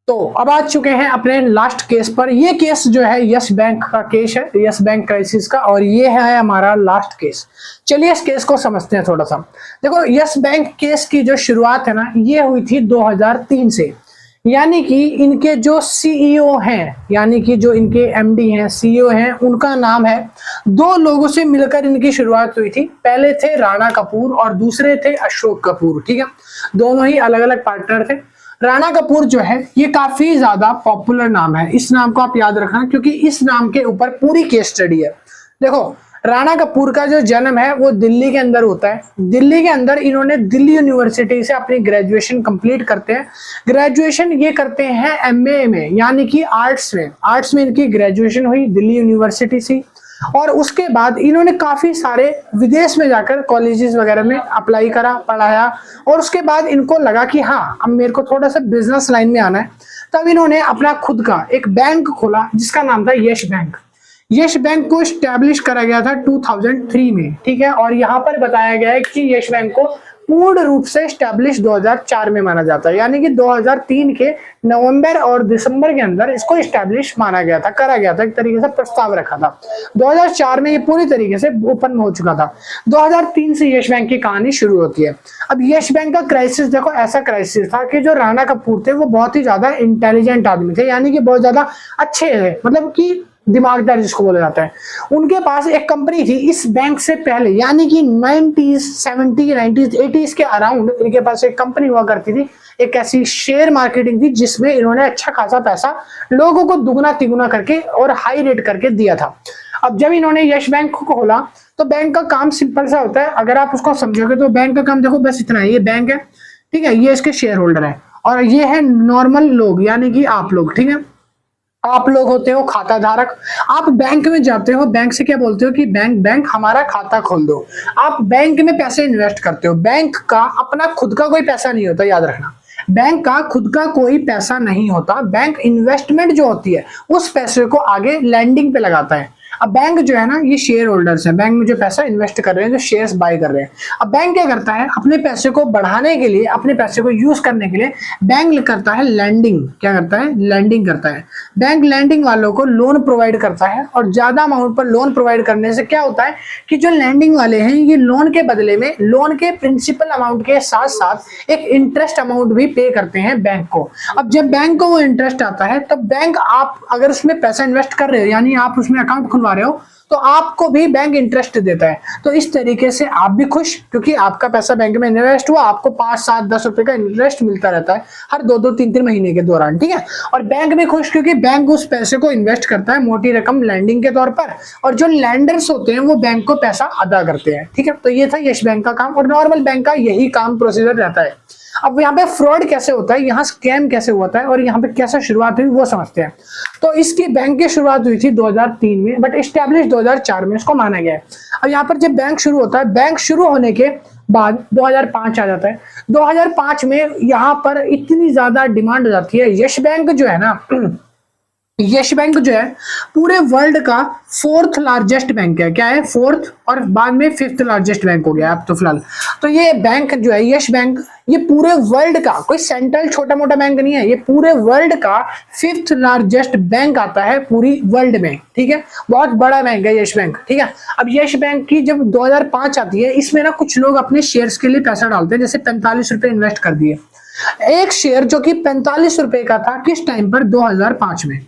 तो अब आ चुके हैं अपने लास्ट केस पर। ये केस जो है यस बैंक का केस है, यस बैंक क्राइसिस का, और ये है हमारा लास्ट केस। चलिए इस केस को समझते हैं थोड़ा सा। देखो यस बैंक केस की जो शुरुआत है ना, ये हुई थी 2003 से, यानी कि इनके जो सीईओ हैं, यानी कि जो इनके एमडी हैं, सीईओ हैं, उनका नाम है, दो लोगों से मिलकर इनकी शुरुआत हुई थी। पहले थे राणा कपूर और दूसरे थे अशोक कपूर, ठीक है। दोनों ही अलग अलग पार्टनर थे। राणा कपूर जो है ये काफी ज्यादा पॉपुलर नाम है, इस नाम को आप याद रखना क्योंकि इस नाम के ऊपर पूरी केस स्टडी है। देखो राणा कपूर का जो जन्म है वो दिल्ली के अंदर होता है। दिल्ली के अंदर इन्होंने दिल्ली यूनिवर्सिटी से अपनी ग्रेजुएशन कंप्लीट करते हैं। ग्रेजुएशन ये करते हैं एमए में, यानी कि आर्ट्स में। आर्ट्स में इनकी ग्रेजुएशन हुई दिल्ली यूनिवर्सिटी से, और उसके बाद इन्होंने काफी सारे विदेश में जाकर कॉलेजेस वगैरह में अप्लाई करा, पढ़ाया, और उसके बाद इनको लगा कि हाँ अब मेरे को थोड़ा सा बिजनेस लाइन में आना है। तब इन्होंने अपना खुद का एक बैंक खोला जिसका नाम था यश बैंक। यश बैंक को स्टैब्लिश करा गया था 2003 में, ठीक है। और यहाँ पर बताया गया है कि यश बैंक को पूर्ण रूप से स्टैब्लिश 2004 में माना जाता है, यानी कि 2003 के नवंबर और दिसंबर के अंदर इसको स्टैब्लिश माना गया था, करा गया था, एक तरीके से प्रस्ताव रखा था। 2004 में ये पूरी तरीके से ओपन हो चुका था। 2003 से यश बैंक की कहानी शुरू होती है। अब यश बैंक का क्राइसिस देखो ऐसा क्राइसिस था कि जो राणा कपूर थे वो बहुत ही ज्यादा इंटेलिजेंट आदमी थे, यानी कि बहुत ज्यादा अच्छे थे, मतलब कि दिमागदार जिसको बोला जाता है। उनके पास एक कंपनी थी इस बैंक से पहले, यानी कि 90s 70s 90s 80s के अराउंड इनके पास एक कंपनी हुआ करती थी, एक ऐसी शेयर मार्केटिंग थी जिसमें इन्होंने अच्छा खासा पैसा लोगों को दुगना तिगुना करके और हाई रेट करके दिया था। अब जब इन्होंने यश बैंक को खोला तो बैंक का काम सिंपल सा होता है, अगर आप उसको समझोगे तो बैंक का काम देखो बस इतना है। ये बैंक है, ठीक है, ये इसके शेयर होल्डर है, और ये है नॉर्मल लोग, यानी कि आप लोग, ठीक है। आप लोग होते हो खाता धारक। आप बैंक में जाते हो, बैंक से क्या बोलते हो कि बैंक हमारा खाता खोल दो। आप बैंक में पैसे इन्वेस्ट करते हो। बैंक का अपना खुद का कोई पैसा नहीं होता, याद रखना। बैंक का खुद का कोई पैसा नहीं होता। बैंक इन्वेस्टमेंट जो होती है उस पैसे को आगे लैंडिंग पे लगाता है। अब बैंक जो है ना, ये शेयर होल्डर्स हैं, बैंक में जो पैसा इन्वेस्ट कर रहे हैं, जो शेयर्स बाय कर रहे हैं। अब बैंक क्या करता है, अपने पैसे को बढ़ाने के लिए, अपने पैसे को यूज करने के लिए बैंक करता है लैंडिंग। क्या करता है? लैंडिंग करता है। बैंक लैंडिंग वालों को लोन प्रोवाइड करता है, और ज्यादा अमाउंट पर लोन प्रोवाइड करने से क्या होता है कि जो लैंडिंग वाले हैं ये लोन के बदले में लोन के प्रिंसिपल अमाउंट के साथ साथ एक इंटरेस्ट अमाउंट भी पे करते हैं बैंक को। अब जब बैंक को वो इंटरेस्ट आता है तब बैंक, आप अगर उसमें पैसा इन्वेस्ट कर रहे हो, यानी आप उसमें अकाउंट खुलवा रहे हो तो आपको भी बैंक इंटरेस्ट देता है। तो इस तरीके से आप भी खुश, क्योंकि आपका पैसा बैंक में इन्वेस्ट हुआ, आपको 5, 7, 10 रुपए का इंटरेस्ट मिलता रहता है हर 2, 3 महीने के दौरान, ठीक है। और बैंक भी खुश, क्योंकि बैंक उस पैसे को इन्वेस्ट करता है मोटी रकम लैंडिंग के तौर पर, और जो लैंडर्स होते हैं वो बैंक को पैसा अदा करते हैं, ठीक है। तो ये था यस बैंक का काम, और नॉर्मल बैंक का यही काम प्रोसीजर रहता है। अब यहाँ पे फ्रॉड कैसे होता है, यहाँ स्कैम कैसे होता है, और यहाँ पे कैसे शुरुआत हुई वो समझते हैं। तो इसकी बैंक की शुरुआत हुई थी 2003 में, बट एस्टेब्लिश 2004 में इसको माना गया है। अब यहाँ पर जब बैंक शुरू होता है, बैंक शुरू होने के बाद 2005 आ जाता है। 2005 में यहाँ पर इतनी ज्यादा डिमांड हो जाती है, यस बैंक जो है ना, यस बैंक जो है पूरे वर्ल्ड का 4th लार्जेस्ट बैंक है। क्या है? 4th, और बाद में 5th लार्जेस्ट बैंक हो गया अब तो फिलहाल। तो ये बैंक जो है यस बैंक, ये पूरे वर्ल्ड का, कोई सेंट्रल छोटा मोटा बैंक नहीं है, ये पूरे वर्ल्ड का 5th लार्जेस्ट बैंक आता है पूरी वर्ल्ड में, ठीक है। बहुत बड़ा बैंक है यस बैंक, ठीक है। अब यस बैंक की जब 2005 आती है, इसमें ना कुछ लोग अपने शेयर्स के लिए पैसा डालते हैं, जैसे 45 रुपए इन्वेस्ट कर दिए। एक शेयर जो कि 45 रुपए का था किस टाइम पर? 2005 में।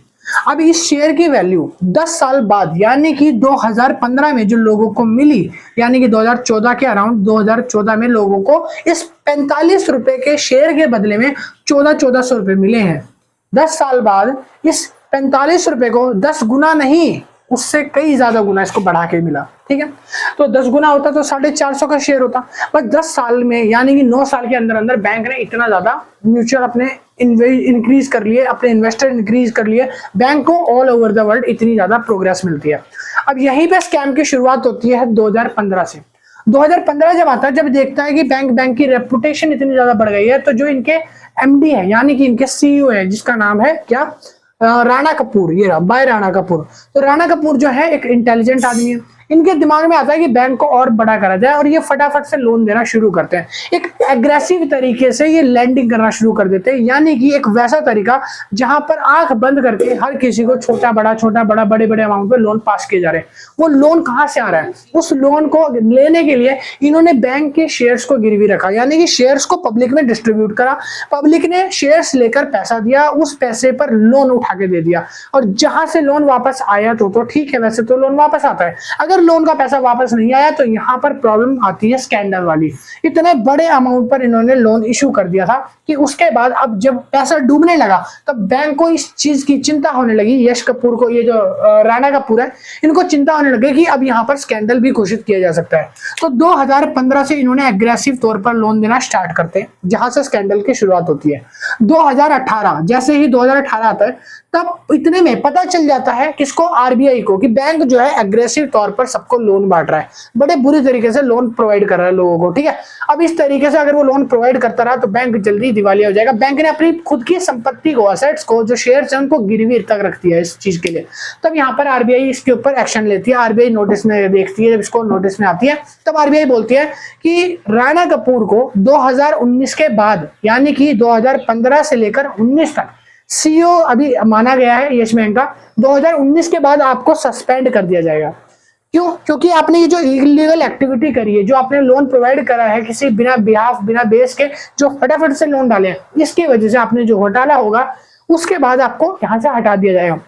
अब इस शेयर की वैल्यू 10 साल बाद यानी कि 2015 में जो लोगों को मिली, यानी कि 2014 के अराउंड 2014 में लोगों को इस 45 रुपए के शेयर के बदले में 1400 रुपए मिले हैं। 10 साल बाद इस 45 रुपए को 10 गुना नहीं, उससे कई ज्यादा गुना इसको बढ़ा के मिला, ठीक है। तो 10 गुना होता तो 450 का शेयर होता, बस 10 साल में यानी कि 9 साल के अंदर अंदर बैंक ने इतना ज्यादा म्यूचुअल अपने इंक्रीज कर लिए, अपने इन्वेस्टर इंक्रीज कर लिए, बैंक को ऑल ओवर द वर्ल्ड इतनी ज्यादा प्रोग्रेस मिलती है। अब यहीं पे स्कैम की शुरुआत होती है 2015 से। 2015 जब आता है, जब देखता है कि बैंक की रेपुटेशन इतनी ज्यादा बढ़ गई है, तो जो इनके एमडी है यानी कि इनके सीईओ है, जिसका नाम है क्या, राणा कपूर, ये रहा बाय राणा कपूर। तो राणा कपूर जो है एक इंटेलिजेंट आदमी है, इनके दिमाग में आता है कि बैंक को और बड़ा करा जाए, और ये फटाफट से लोन देना शुरू करते हैं। एक एग्रेसिव तरीके से ये लैंडिंग करना शुरू कर देते हैं, यानी कि एक वैसा तरीका जहां पर आंख बंद करके हर किसी को छोटा बड़ा बड़े बड़े अमाउंट पे लोन पास किए जा रहे हैं। वो लोन कहां से आ रहा है? उस लोन को लेने के लिए इन्होंने बैंक के शेयर्स को गिरवी रखा, यानी कि शेयर्स को पब्लिक में डिस्ट्रीब्यूट करा, पब्लिक ने शेयर्स लेकर पैसा दिया, उस पैसे पर लोन उठा के दे दिया, और जहां से लोन वापस आया तो ठीक है, वैसे तो लोन वापस आता है। अगर लोन का पैसा वापस नहीं आया तो यहां पर प्रॉब्लम आती है स्कैंडल वाली। इतने बड़े अमाउंट पर इन्होंने लोन इशू कर दिया था कि उसके बाद अब जब पैसा डूबने लगा तब बैंक को इस चीज की चिंता होने लगी। यश कपूर को, ये जो राणा कपूर है, इनको चिंता होने लगी कि अब यहां पर स्कैंडल भी घोषित किया जा सकता है। तो 2015 से इन्होंने एग्रेसिव तौर पर लोन देना स्टार्ट करते हैं, जहां से स्कैंडल की शुरुआत होती है। 2018, जैसे ही 2018 आता है, तब इतने में पता चल जाता है किसको, आरबीआई को, कि बैंक जो है एग्रेसिव तौर पर सबको लोन बांट रहा है, बड़े बुरी तरीके से लोन प्रोवाइड कर रहा है लोगों को, ठीक है। अब इस तरीके से अगर वो लोन प्रोवाइड करता रहा तो बैंक जल्दी दिवालिया हो जाएगा। बैंक ने अपनी खुद की संपत्ति को, असेट्स को, जो शेयर्स हैं उनको गिरवी तक रखती है इस चीज के लिए। तब यहाँ पर आरबीआई इसके ऊपर एक्शन लेती है, आरबीआई नोटिस में देखती है, जब इसको नोटिस में आती है तब आरबीआई बोलती है कि राणा कपूर को 2019 के बाद, यानी कि 2015 से लेकर 19 तक सीईओ अभी माना गया है यस बैंक का, 2019 के बाद आपको सस्पेंड कर दिया जाएगा। क्यों? क्योंकि आपने ये जो इलीगल एक्टिविटी करी है, जो आपने लोन प्रोवाइड करा है किसी बिना बेस के, जो फटाफट से लोन डाले हैं, इसकी वजह से आपने जो घोटाला होगा उसके बाद आपको यहाँ से हटा दिया जाएगा,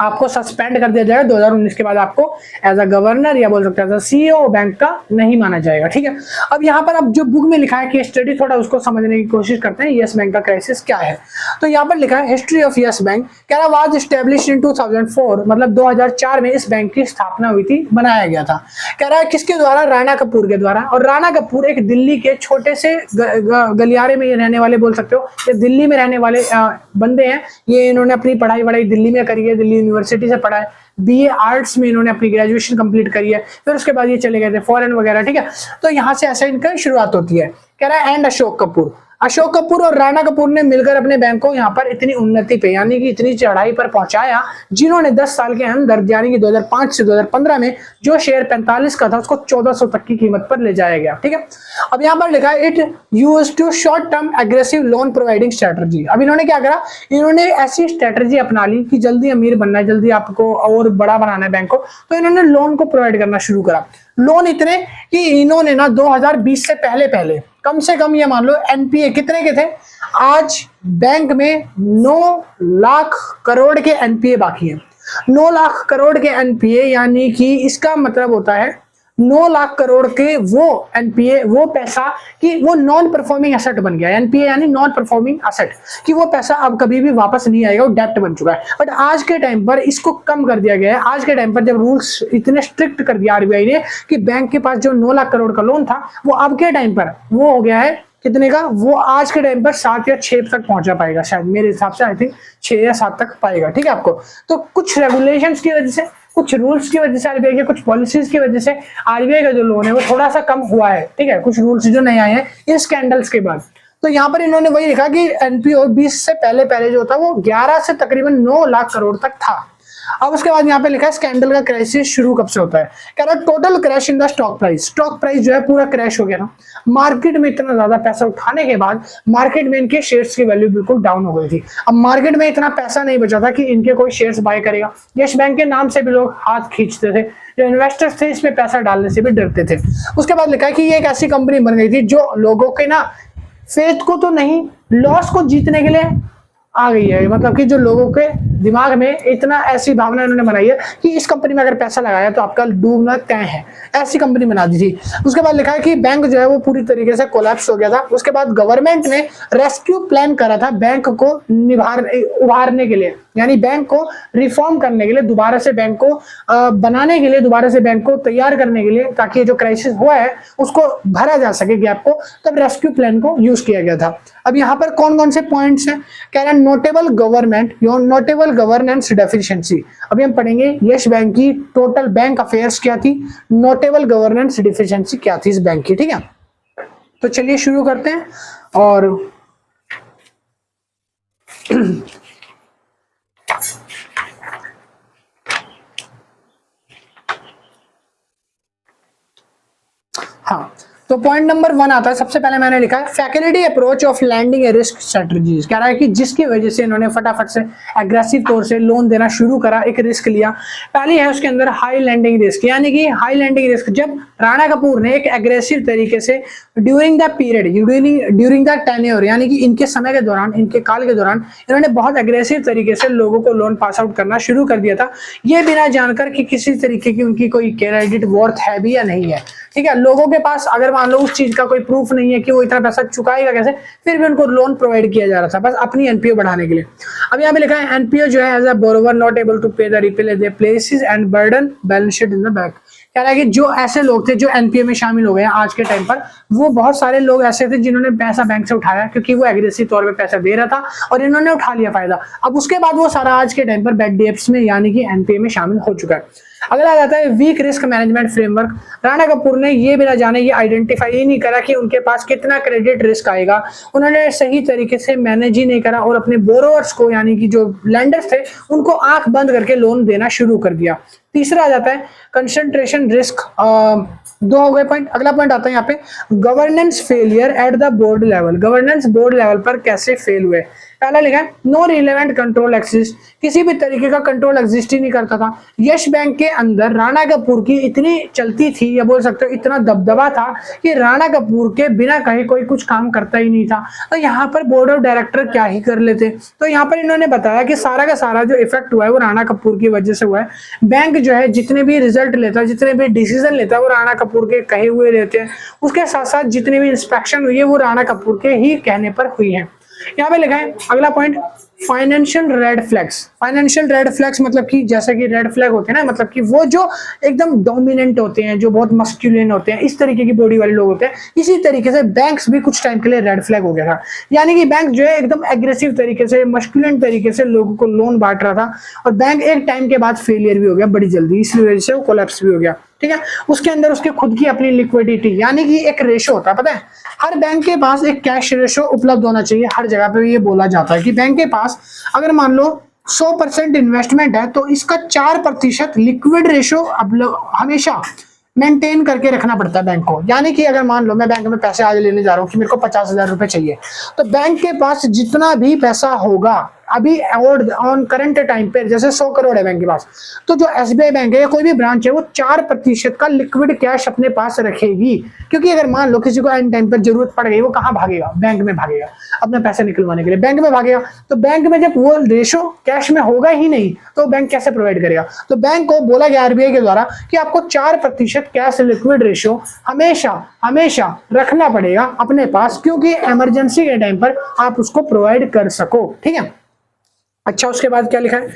आपको सस्पेंड कर दिया जाएगा। 2019 के बाद आपको एज अ गवर्नर या बोल सकते हैं सीईओ बैंक का नहीं माना जाएगा, ठीक है। अब यहाँ पर अब जो बुक में लिखा है कि स्टडी, थोड़ा उसको समझने की कोशिश करते हैं यस बैंक का क्राइसिस क्या है। तो यहाँ पर लिखा है हिस्ट्री ऑफ यस बैंक, कह रहा वाज एस्टेब्लिश्ड इन 2004, मतलब 2004 में इस बैंक की स्थापना हुई थी, बनाया गया था। कह रहा है किसके द्वारा? राणा कपूर के द्वारा। और राणा कपूर एक दिल्ली के छोटे से गलियारे में रहने वाले, बोल सकते हो ये दिल्ली में रहने वाले बंदे हैं। ये इन्होंने अपनी पढ़ाई दिल्ली में करी है, दिल्ली यूनिवर्सिटी से पढ़ा है, बीए आर्ट्स में इन्होंने अपनी ग्रेजुएशन कंप्लीट करी है, फिर उसके बाद ये चले गए थे फॉरेन वगैरह, ठीक है। तो यहाँ से ऐसा इनका शुरुआत होती है। कह रहा है एंड अशोक कपूर और राणा कपूर ने मिलकर अपने बैंक को यहाँ पर इतनी उन्नति पे, यानी कि इतनी चढ़ाई पर पहुंचाया, जिन्होंने 10 साल के अंदर, यानी कि 2005 से 2015 में जो शेयर 45 का था उसको 1400 तक की कीमत पर ले जाया गया, ठीक है। अब यहाँ पर लिखा है it used to short term aggressive loan providing strategy. अब इन्होंने क्या करा? इन्होंने ऐसी स्ट्रेटजी अपना ली कि जल्दी अमीर बनना है, जल्दी आपको और बड़ा बनाना है बैंक को, तो इन्होंने लोन को प्रोवाइड करना शुरू करा। लोन इतने कि इन्होंने ना 2020 से पहले कम से कम ये मान लो एनपीए कितने के थे, आज बैंक में 9 लाख करोड़ के एनपीए बाकी हैं। 9 लाख करोड़ के एनपीए, यानी कि इसका मतलब होता है 9 लाख करोड़ के वो एनपीए, वो पैसा कि वो नॉन परफॉर्मिंग एसेट बन गया। एनपीए यानी नॉन परफॉर्मिंग एसेट, कि वो पैसा अब कभी भी वापस नहीं आएगा, वो डेप्ट बन चुका है। बट आज के टाइम पर इसको कम कर दिया गया है। आज के टाइम पर जब रूल्स इतने स्ट्रिक्ट कर दिया आरबीआई ने कि बैंक के पास जो 9 लाख करोड़ का लोन था वो अब के टाइम पर वो हो गया है कितने का, वो आज के टाइम पर 7 या 6 तक पहुंचा पाएगा शायद, मेरे हिसाब से आई थिंक 6 या 7 तक पाएगा। ठीक है आपको, तो कुछ रेगुलेशंस की वजह से, कुछ रूल्स की वजह से आरबीआई के, कुछ पॉलिसीज की वजह से आरबीआई का जो लोन है वो थोड़ा सा कम हुआ है। ठीक है, कुछ रूल्स जो नए आए हैं इस स्कैंडल्स के बाद। तो यहाँ पर इन्होंने वही लिखा कि एनपीओ 20 से पहले जो था वो 11 से तकरीबन 9 लाख करोड़ तक था। अब उसके बाद यहाँ पे लिखा है स्कैंडल का क्राइसिस शुरू कब से होता है। कह रहा है total crash in the stock price. Stock price जो है पूरा क्रैश हो गया ना, मार्केट में इतना ज्यादा पैसा उठाने के बाद मार्केट में इनके शेयर्स की वैल्यू बिल्कुल डाउन हो गई थी। अब मार्केट में इतना पैसा नहीं बचा था कि इनके कोई शेयर्स बाय करेगा। यस बैंक के नाम से भी लोग हाथ खींचते थे, जो इन्वेस्टर्स थे इसमें पैसा डालने से भी डरते थे। उसके बाद लिखा है कि ये एक ऐसी कंपनी बन गई थी जो लोगों के ना फेथ को तो नहीं, लॉस को जीतने के लिए आ गई है। मतलब कि जो लोगों के दिमाग में इतना ऐसी भावना इन्होंने बनाई है कि इस कंपनी में अगर पैसा लगाया तो आपका डूबना तय है, ऐसी कंपनी बना दी थी। उसके बाद लिखा है कि बैंक जो है वो पूरी तरीके से कोलैप्स हो गया था। उसके बाद गवर्नमेंट ने रेस्क्यू प्लान करा था बैंक को उभारने के लिए, यानी बैंक को रिफॉर्म करने के लिए, दोबारा से बैंक को बनाने के लिए, दोबारा से बैंक को तैयार करने के लिए, ताकि जो क्राइसिस हुआ है उसको भरा जा सके गैप को, तब रेस्क्यू प्लान को यूज किया गया था। अब यहाँ पर कौन कौन से पॉइंट्स हैं, कह रहे हैं notable government, notable governance deficiency. अभी हम पढ़ेंगे यस बैंक की टोटल बैंक अफेयर्स क्या थी, नोटेबल गवर्नेंस डेफिशिएंसी क्या थी इस बैंक की। ठीक है, तो चलिए शुरू करते हैं। और हाँ, तो पॉइंट नंबर 1 आता है। सबसे पहले मैंने लिखा है faculty approach of lending a risk strategies. कह रहा है कि जिसकी वजह से इन्होंने फटाफट से एग्रेसिव तौर से लोन देना शुरू करा, एक रिस्क लिया। पहली है उसके अंदर हाई लैंडिंग रिस्क, यानी कि हाई लैंडिंग रिस्क जब राणा कपूर ने एक एग्रेसिव तरीके से during the period, during the tenure, यानी कि इनके समय के दौरान, इनके काल के दौरान इन्होंने बहुत एग्रेसिव तरीके से लोगों को लोन पास आउट करना शुरू कर दिया था, ये बिना जानकर कि किसी तरीके की उनकी कोई क्रेडिट वर्थ है भी या नहीं है। ठीक है, लोगों के पास अगर मान लो उस चीज का कोई प्रूफ नहीं है कि वो इतना पैसा चुकाएगा कैसे, फिर भी उनको लोन प्रोवाइड किया जा रहा था बस अपनी एनपीओ बढ़ाने के लिए। अब यहाँ पे लिखा है एनपीओ जो है as a borrower not able to pay the repel they places and burden balance sheet in the bank. कह रहा है कि जो ऐसे लोग थे जो एनपीए में शामिल हो गए हैं आज के टाइम पर, वो बहुत सारे लोग ऐसे थे जिन्होंने पैसा बैंक से उठाया क्योंकि वो एग्रेसिव तौर पे पैसा दे रहा था और इन्होंने उठा लिया फायदा। अब उसके बाद वो सारा आज के टाइम पर बैड डेट्स में यानी कि एनपीए में शामिल हो चुका है। अगला आ जाता है weak risk management framework. Rana Kapoor ने ये बिना जाने ये आइडेंटिफाई ही नहीं करा कि उनके पास कितना क्रेडिट रिस्क आएगा, उन्होंने सही तरीके से मैनेज ही नहीं करा और अपने बोरोवर्स को यानी कि जो लेंडर्स थे उनको आंख बंद करके लोन देना शुरू कर दिया। तीसरा आ जाता है कंसंट्रेशन रिस्क। 2 हो गए पॉइंट। अगला पॉइंट आता है यहाँ पे governance failure at the board level. Governance board level पर कैसे फेल हुए। पहला लिखा है नो रिलेवेंट कंट्रोल एक्सिस्ट, किसी भी तरीके का कंट्रोल एग्जिस्ट ही नहीं करता था। यश बैंक के अंदर राणा कपूर की इतनी चलती थी या बोल सकते हो इतना दबदबा था कि राणा कपूर के बिना कहे कोई कुछ काम करता ही नहीं था। तो यहाँ पर बोर्ड ऑफ डायरेक्टर क्या ही कर लेते। तो यहाँ पर इन्होंने बताया कि सारा का सारा जो इफेक्ट हुआ है वो राणा कपूर की वजह से हुआ है। बैंक जो है जितने भी रिजल्ट लेता है, जितने भी डिसीजन लेता है वो राणा कपूर के कहे हुए लेते हैं। उसके साथ साथ जितनी भी इंस्पेक्शन हुई है वो राणा कपूर के ही कहने पर हुई है। यहाँ पे लिखा है अगला point financial red flags. Financial red flags मतलब कि जैसे कि रेड फ्लैग होते हैं ना, मतलब कि वो जो एकदम डोमिनेंट होते हैं, जो बहुत मस्कुलिन होते हैं, इस तरीके की बॉडी वाले लोग होते हैं। इसी तरीके से बैंक्स भी कुछ टाइम के लिए रेड फ्लैग हो गया था, यानी कि बैंक जो है एकदम एग्रेसिव तरीके से, मस्कुलिन तरीके से लोगों को लोन बांट रहा था और बैंक एक टाइम के बाद फेलियर भी हो गया बड़ी जल्दी, इस वजह से वो कोलैप्स भी हो गया। ठीक है, उसके अंदर उसके खुद की अपनी लिक्विडिटी यानी कि एक रेशो होता है, पता है हर बैंक के पास एक कैश रेशो उपलब्ध होना चाहिए। हर जगह पे ये बोला जाता है कि बैंक के पास अगर मान लो 100% इन्वेस्टमेंट है तो इसका 4% लिक्विड रेशो हमेशा मेंटेन करके रखना पड़ता है बैंक को। यानी कि अगर मान लो मैं बैंक में पैसे आज लेने जा रहा हूँ कि मेरे को 50,000 रुपए चाहिए, तो बैंक के पास जितना भी पैसा होगा अभी ऑन करंट टाइम पे जैसे 100 करोड़ है बैंक के पास, तो जो एसबीआई बैंक है या कोई भी ब्रांच है वो 4% का लिक्विड कैश अपने पास रखेगी। क्योंकि अगर मान लो किसी को एंड टाइम पर जरूरत पड़ गई, वो कहाँ भागेगा? बैंक में भागेगा अपने पैसे निकलवाने के लिए, बैंक में भागेगा। तो बैंक में जब वो रेशो कैश में होगा ही नहीं तो बैंक कैसे प्रोवाइड करेगा? तो बैंक को बोला गया आरबीआई के द्वारा कि आपको 4% कैश लिक्विड रेशो हमेशा हमेशा रखना पड़ेगा अपने पास, क्योंकि इमरजेंसी के टाइम पर आप उसको प्रोवाइड कर सको। ठीक है, अच्छा उसके बाद क्या लिखा है?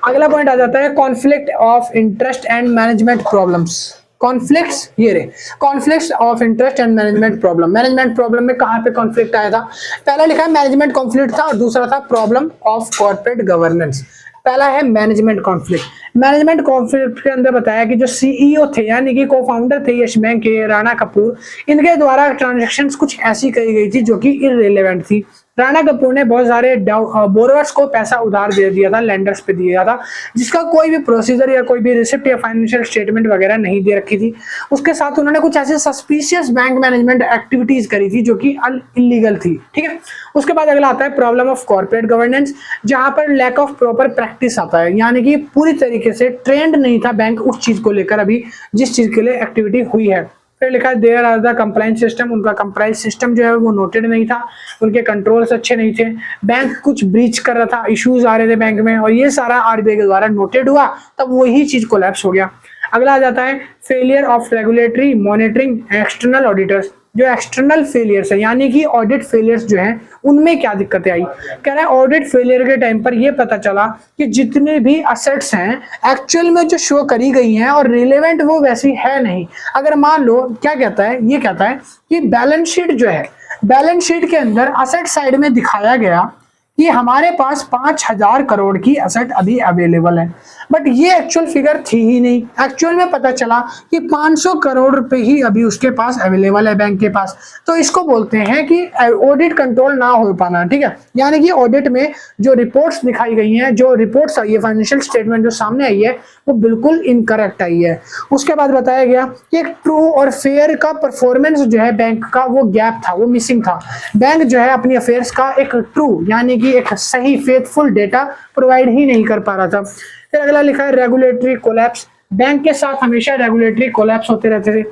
अगला पॉइंट आ जाता है conflict of interest and management problems. Conflicts, ये रे conflicts of interest and management problem. Management problem में कहां पे कॉन्फ्लिक्ट आया था? पहला लिखा है मैनेजमेंट कॉन्फ्लिक्ट था और दूसरा था प्रॉब्लम ऑफ कॉर्पोरेट गवर्नेंस। पहला है मैनेजमेंट कॉन्फ्लिक्ट। मैनेजमेंट कॉन्फ्लिक्ट के अंदर बताया कि जो सीईओ थे यानी कि को-फाउंडर थे यस बैंक के, राणा कपूर, इनके द्वारा ट्रांजैक्शंस कुछ ऐसी करी गई थी जो कि इररिलेवेंट थी। राणा कपूर ने बहुत सारे बोरोवर्स को पैसा उधार दे दिया था, लेंडर्स पे दिया था, जिसका कोई भी प्रोसीजर या कोई भी रिसिप्ट या फाइनेंशियल स्टेटमेंट वगैरह नहीं दे रखी थी। उसके साथ उन्होंने कुछ ऐसे सस्पिशियस बैंक मैनेजमेंट एक्टिविटीज करी थी जो कि इलीगल थी। ठीक है, उसके बाद अगला आता है प्रॉब्लम ऑफ कॉर्पोरेट गवर्नेंस, जहां पर लैक ऑफ प्रॉपर प्रैक्टिस आता है, यानी कि पूरी तरीके से ट्रेंड नहीं था बैंक उस चीज को लेकर अभी जिस चीज के लिए एक्टिविटी हुई है। फिर लिखा है there are the compliance system, उनका कंप्लायंस सिस्टम जो है वो नोटेड नहीं था, उनके कंट्रोल्स अच्छे नहीं थे, बैंक कुछ ब्रीच कर रहा था, इश्यूज आ रहे थे बैंक में, और ये सारा आरबीआई के द्वारा नोटेड हुआ, तब वही चीज कोलैप्स हो गया। अगला आ जाता है failure of regulatory monitoring external auditors. जो एक्सटर्नल फेलियर्स है यानी कि ऑडिट फेलियर्स जो हैं उनमें क्या दिक्कतें आई? कह रहा है ऑडिट फेलियर के टाइम पर यह पता चला कि जितने भी असेट्स हैं एक्चुअल में जो शो करी गई हैं और रिलेवेंट वो वैसी है नहीं। अगर मान लो क्या कहता है, ये कहता है कि बैलेंस शीट जो है, बैलेंस शीट के अंदर असेट साइड में दिखाया गया कि हमारे पास 5000 करोड़ की असेट अभी अवेलेबल है, बट ये एक्चुअल फिगर थी ही नहीं। एक्चुअल में पता चला कि 500 करोड़ रुपए ही अभी उसके पास अवेलेबल है बैंक के पास। तो इसको बोलते हैं कि ऑडिट कंट्रोल ना हो पाना। ठीक है, यानी कि ऑडिट में जो रिपोर्ट्स दिखाई गई हैं, जो रिपोर्ट्स आई है, फाइनेंशियल स्टेटमेंट जो सामने आई है वो बिल्कुल इनकरेक्ट आई है। उसके बाद बताया गया कि एक ट्रू और फेयर का परफॉर्मेंस जो है बैंक का वो गैप था, वो मिसिंग था। बैंक जो है अपनी अफेयर्स का एक ट्रू यानी कि एक सही फेथफुल डेटा प्रोवाइड ही नहीं कर पा रहा था। फिर अगला लिखा है रेगुलेटरी कोलैप्स। बैंक के साथ हमेशा रेगुलेटरी कोलैप्स होते रहते थे।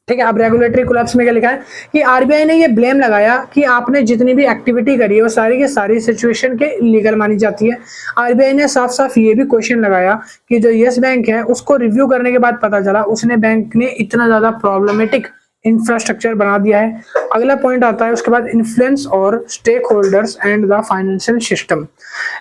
ठीक है, अब रेगुलेटरी कोलैप्स में क्या लिखा है कि आरबीआई ने ये ब्लेम लगाया कि आपने जितनी भी एक्टिविटी करी है वो सारी की सारी सिचुएशन के लीगल मानी जाती है। आरबीआई ने साफ साफ ये भी क्वेश्चन लगाया कि जो यस बैंक है उसको रिव्यू करने के बाद पता चला उसने बैंक ने इतना ज्यादा प्रॉब्लमेटिक इंफ्रास्ट्रक्चर बना दिया है। अगला पॉइंट आता है उसके बाद इन्फ्लुएंस और stakeholders and the financial system.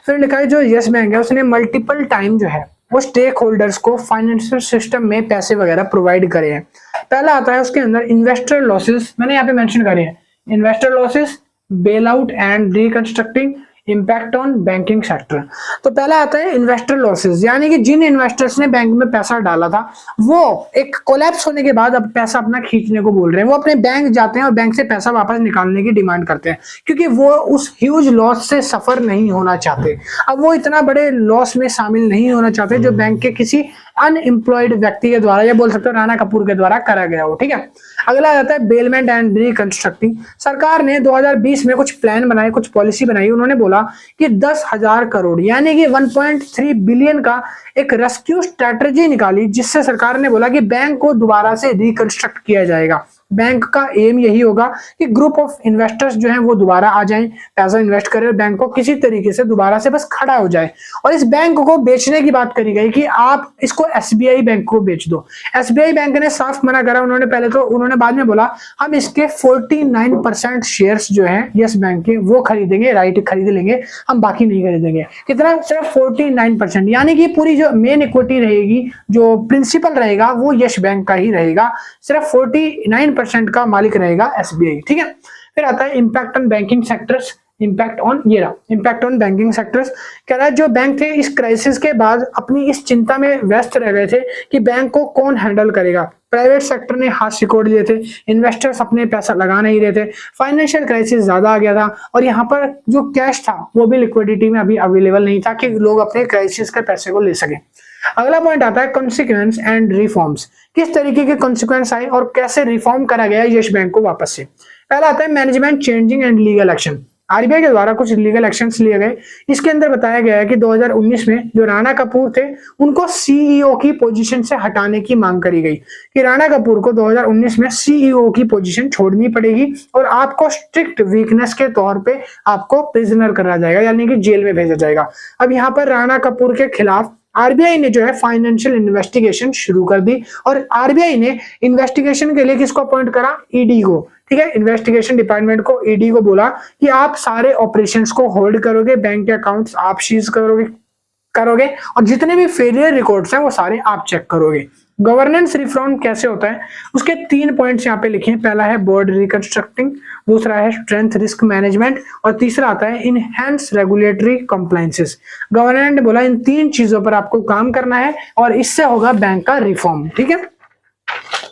फिर लिखा है जो यस बैंक है उसने मल्टीपल टाइम जो है वो स्टेक होल्डर्स को फाइनेंशियल सिस्टम में पैसे वगैरह प्रोवाइड करे हैं। पहला आता है उसके अंदर इन्वेस्टर लॉसेस, मैंने यहाँ पे मेंशन करे हैं investor losses, bail out and reconstructing impact on banking sector. तो पहला आता है इन्वेस्टर लॉसेस, यानी कि जिन इन्वेस्टर्स ने बैंक में पैसा डाला था वो एक कोलैप्स होने के बाद अब पैसा अपना खींचने को बोल रहे हैं, वो अपने बैंक जाते हैं और बैंक से पैसा वापस निकालने की डिमांड करते हैं क्योंकि वो उस ह्यूज लॉस से सफर नहीं होना चाहते। अब वो इतना बड़े लॉस में शामिल नहीं होना चाहते जो बैंक के किसी अनएम्प्लॉयड व्यक्ति के द्वारा या बोल सकते हो राणा कपूर के द्वारा करा गया हो। ठीक है, अगला आता है बेलमेंट एंड रिकंस्ट्रक्टिंग। सरकार ने 2020 में कुछ प्लान बनाए, कुछ पॉलिसी बनाई। उन्होंने बोला कि 10,000 करोड़ यानी कि 1.3 बिलियन का एक रेस्क्यू स्ट्रेटजी निकाली, जिससे सरकार ने बोला कि बैंक को दोबारा से रिकंस्ट्रक्ट किया जाएगा। बैंक का एम यही होगा कि ग्रुप ऑफ इन्वेस्टर्स जो हैं वो दोबारा आ जाएं, पैसा इन्वेस्ट करें, बैंक को किसी तरीके से दोबारा से बस खड़ा हो जाए। और इस बैंक को बेचने की बात करी गई कि आप इसको एसबीआई बैंक को बेच दो। एसबीआई बैंक ने साफ मना करा। उन्होंने बाद में बोला हम इसके 49% शेयर्स जो हैं यस बैंक के वो खरीदेंगे, राइट खरीद लेंगे, हम बाकी नहीं खरीदेंगे। कितना? सिर्फ 49%, यानी कि पूरी जो मेन इक्विटी रहेगी, जो प्रिंसिपल रहेगा वो यस बैंक का ही रहेगा। सिर्फ 49% का मालिक रहेगा एसबीआई। ठीक है, फिर आता है impact on banking sectors. Impact on impact on banking sectors कह रहा है जो बैंक थे इस क्राइसिस के बाद अपनी इस चिंता में व्यस्त रह गए थे कि बैंक को कौन हैंडल करेगा। प्राइवेट सेक्टर ने हाथ सिकोड़ लिए थे, इन्वेस्टर्स अपने पैसा लगा नहीं रहे थे, फाइनेंशियल क्राइसिस ज्यादा आ गया था और यहाँ पर जो कैश था वो भी लिक्विडिटी में अभी अवेलेबल नहीं था कि लोग अपने क्राइसिस के पैसे को ले सके। अगला पॉइंट आता है कॉन्सिक्वेंस एंड रिफॉर्म्स। किस तरीके के कॉन्सिक्वेंस आए और कैसे रिफॉर्म करा गया यस बैंक को वापस से। पहला आता है management changing and legal action. RBI के द्वारा कुछ लीगल एक्शंस लिए गए। इसके अंदर बताया गया है कि 2019 में जो राणा कपूर थे उनको सीईओ की पोजीशन से हटाने की मांग करी गई कि राणा कपूर को 2019 में सीईओ की पोजीशन छोड़नी पड़ेगी और आपको स्ट्रिक्ट वीकनेस के तौर पे आपको प्रिजनर करा जाएगा, यानी कि जेल में भेजा जाएगा। अब यहाँ पर राणा कपूर के खिलाफ आरबीआई ने जो है फाइनेंशियल इन्वेस्टिगेशन शुरू कर दी और आरबीआई ने इन्वेस्टिगेशन के लिए किसको अपॉइंट करा? ईडी को। ठीक है, इन्वेस्टिगेशन डिपार्टमेंट को, ईडी को बोला कि आप सारे ऑपरेशंस को होल्ड करोगे, बैंक के अकाउंट्स आप सीज करोगे और जितने भी फेलियर रिकॉर्ड्स हैं वो सारे आप चेक करोगे। गवर्नेंस रिफॉर्म कैसे होता है उसके 3 पॉइंट्स यहाँ पे लिखे हैं। पहला है बोर्ड रिकंस्ट्रक्टिंग, दूसरा है स्ट्रेंथ रिस्क मैनेजमेंट और तीसरा आता है इनहैंस रेगुलेटरी कंप्लायंसेस। गवर्नर ने बोला इन 3 चीजों पर आपको काम करना है और इससे होगा बैंक का रिफॉर्म। ठीक है,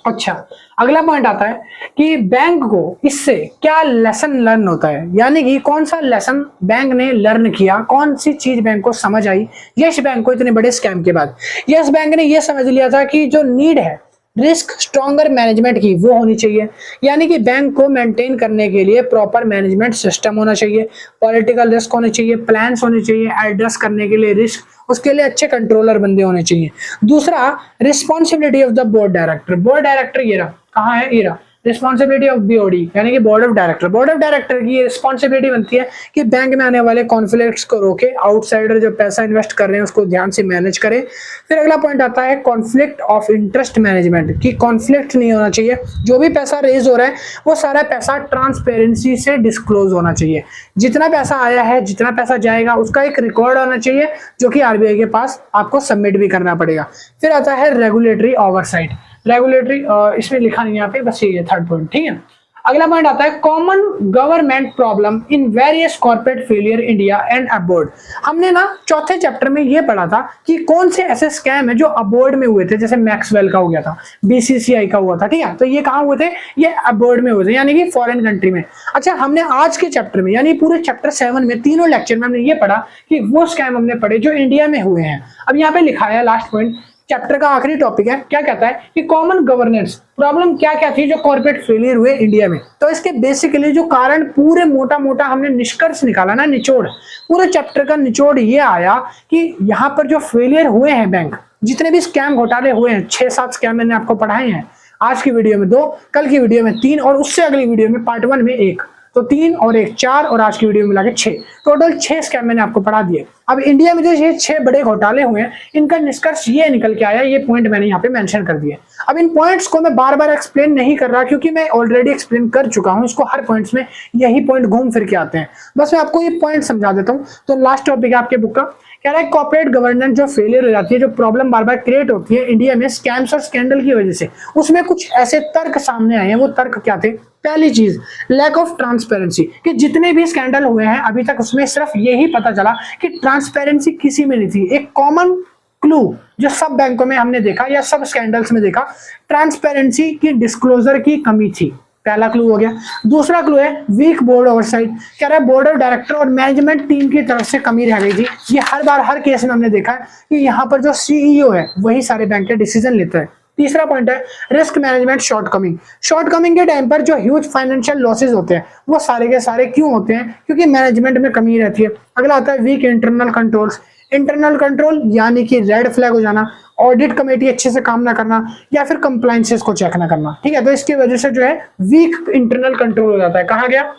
अच्छा अगला पॉइंट आता है कि बैंक को इससे क्या लेसन लर्न होता है, यानी कि कौन सा लेसन बैंक ने लर्न किया, कौन सी चीज बैंक को समझ आई यस बैंक को इतने बड़े स्कैम के बाद। यस बैंक ने यह समझ लिया था कि जो नीड है रिस्क स्ट्रॉन्गर मैनेजमेंट की वो होनी चाहिए, यानी कि बैंक को मेंटेन करने के लिए प्रॉपर मैनेजमेंट सिस्टम होना चाहिए, पॉलिटिकल रिस्क होने चाहिए, प्लान्स होने चाहिए एड्रेस करने के लिए रिस्क, उसके लिए अच्छे कंट्रोलर बंदे होने चाहिए। दूसरा responsibility of the board director. Board director ये रहा, कहाँ है? ये रहा रिस्पॉन्सिबिलिटी ऑफ बीओडी यानी कि board of director. Board of director की रिस्पॉन्सिबिलिटी बनती है कि बैंक में आने वाले कॉन्फ्लिक्ट्स को रोके, आउटसाइडर जो पैसा इन्वेस्ट कर रहे हैं उसको ध्यान से मैनेज करे। फिर अगला पॉइंट आता है कॉन्फ्लिक्ट ऑफ इंटरेस्ट मैनेजमेंट, की कॉन्फ्लिक्ट नहीं होना चाहिए, जो भी पैसा रेज हो रहा है वो सारा पैसा ट्रांसपेरेंसी से डिस्क्लोज होना चाहिए। जितना पैसा आया है, जितना पैसा जाएगा उसका एक रिकॉर्ड होना चाहिए जो कि आरबीआई के पास आपको सबमिट भी करना पड़ेगा। फिर आता है रेगुलेटरी ओवरसाइट। रेगुलेटरी इसमें लिखा नहीं यहाँ पे, बस ये 3rd पॉइंट। ठीक है, अगला पॉइंट आता है common government problem in various corporate failure India and abroad. हमने ना 4थे चैप्टर में ये पढ़ा था कि कौन से ऐसे स्कैम है जो अबॉर्ड में हुए थे, जैसे मैक्सवेल का हो गया था, बीसीसीआई का हुआ था। ठीक है, तो ये कहाँ हुए थे? ये अबॉर्ड में हुए थे, यानी कि फॉरेन कंट्री में। अच्छा, हमने आज के चैप्टर में यानी पूरे चैप्टर 7 में तीनों लेक्चर में हमने ये पढ़ा कि वो स्कैम हमने पढ़े जो इंडिया में हुए हैं। अब यहाँ पे लिखा है लास्ट पॉइंट, चैप्टर का आखिरी टॉपिक है, क्या कहता है कि कॉमन गवर्नेंस प्रॉब्लम क्या क्या थी जो कॉर्पोरेट फेलियर हुए इंडिया में। तो इसके बेसिकली जो कारण पूरे मोटा मोटा हमने निष्कर्ष निकाला ना, निचोड़, पूरे चैप्टर का निचोड़ ये आया कि यहाँ पर जो फेलियर हुए हैं बैंक, जितने भी स्कैम घोटाले हुए हैं, 6-7 स्कैम मैंने आपको पढ़ाए हैं। आज की वीडियो में 2, कल की वीडियो में 3 और उससे अगली वीडियो में पार्ट 1 में 1, तो 3 और 1 4 और आज की वीडियो में मिला के 6, टोटल 6 स्कैम मैंने आपको पढ़ा दिए। अब इंडिया में जो ये 6 बड़े घोटाले हुए हैं इनका निष्कर्ष ये निकल के आया, ये पॉइंट मैंने यहाँ पे मेंशन कर दिए। अब इन पॉइंट्स को मैं बार बार एक्सप्लेन नहीं कर रहा क्योंकि मैं ऑलरेडी एक्सप्लेन कर चुका हूँ इसको, हर पॉइंट्स में यही पॉइंट घूम फिर के आते हैं। बस मैं आपको ये पॉइंट समझा देता हूँ। तो लास्ट टॉपिक है आपके बुक का, कह रहा है कॉर्पोरेट गवर्नेंस जो फेलियर हो जाती है, जो प्रॉब्लम बार बार क्रिएट होती है इंडिया में स्कैम्स और स्कैंडल की वजह से, उसमें कुछ ऐसे तर्क सामने आए हैं। वो तर्क क्या थे? पहली चीज लैक ऑफ ट्रांसपेरेंसी, कि जितने भी स्कैंडल हुए हैं अभी तक उसमें सिर्फ यही पता चला कि ट्रांसपेरेंसी किसी में नहीं थी। एक कॉमन क्लू जो सब बैंकों में हमने देखा या सब स्कैंडल्स में देखा, ट्रांसपेरेंसी की डिस्क्लोजर की कमी थी, पहला क्लू हो गया। दूसरा क्लू है वीक बोर्ड ओवरसाइट, कह रहा है बोर्ड ऑफ डायरेक्टर और मैनेजमेंट टीम की तरफ से कमी रह गई थी। ये हर बार हर केस में हमने देखा है कि यहाँ पर जो सीईओ है वही सारे बैंक के डिसीजन लेता है। तीसरा पॉइंट है रिस्क मैनेजमेंट शॉर्टकमिंग। शॉर्टकमिंग के टाइम पर जो ह्यूज फाइनेंशियल लॉसेज होते हैं वो सारे के सारे क्यों होते हैं? क्योंकि मैनेजमेंट में कमी रहती है। अगला आता है weak internal controls. Internal control यानी कि रेड फ्लैग हो जाना, ऑडिट कमेटी अच्छे से काम ना करना या फिर कंप्लायंसेस को चेक ना करना। ठीक है, तो इसकी वजह से जो है वीक इंटरनल कंट्रोल हो जाता है। कहा गया?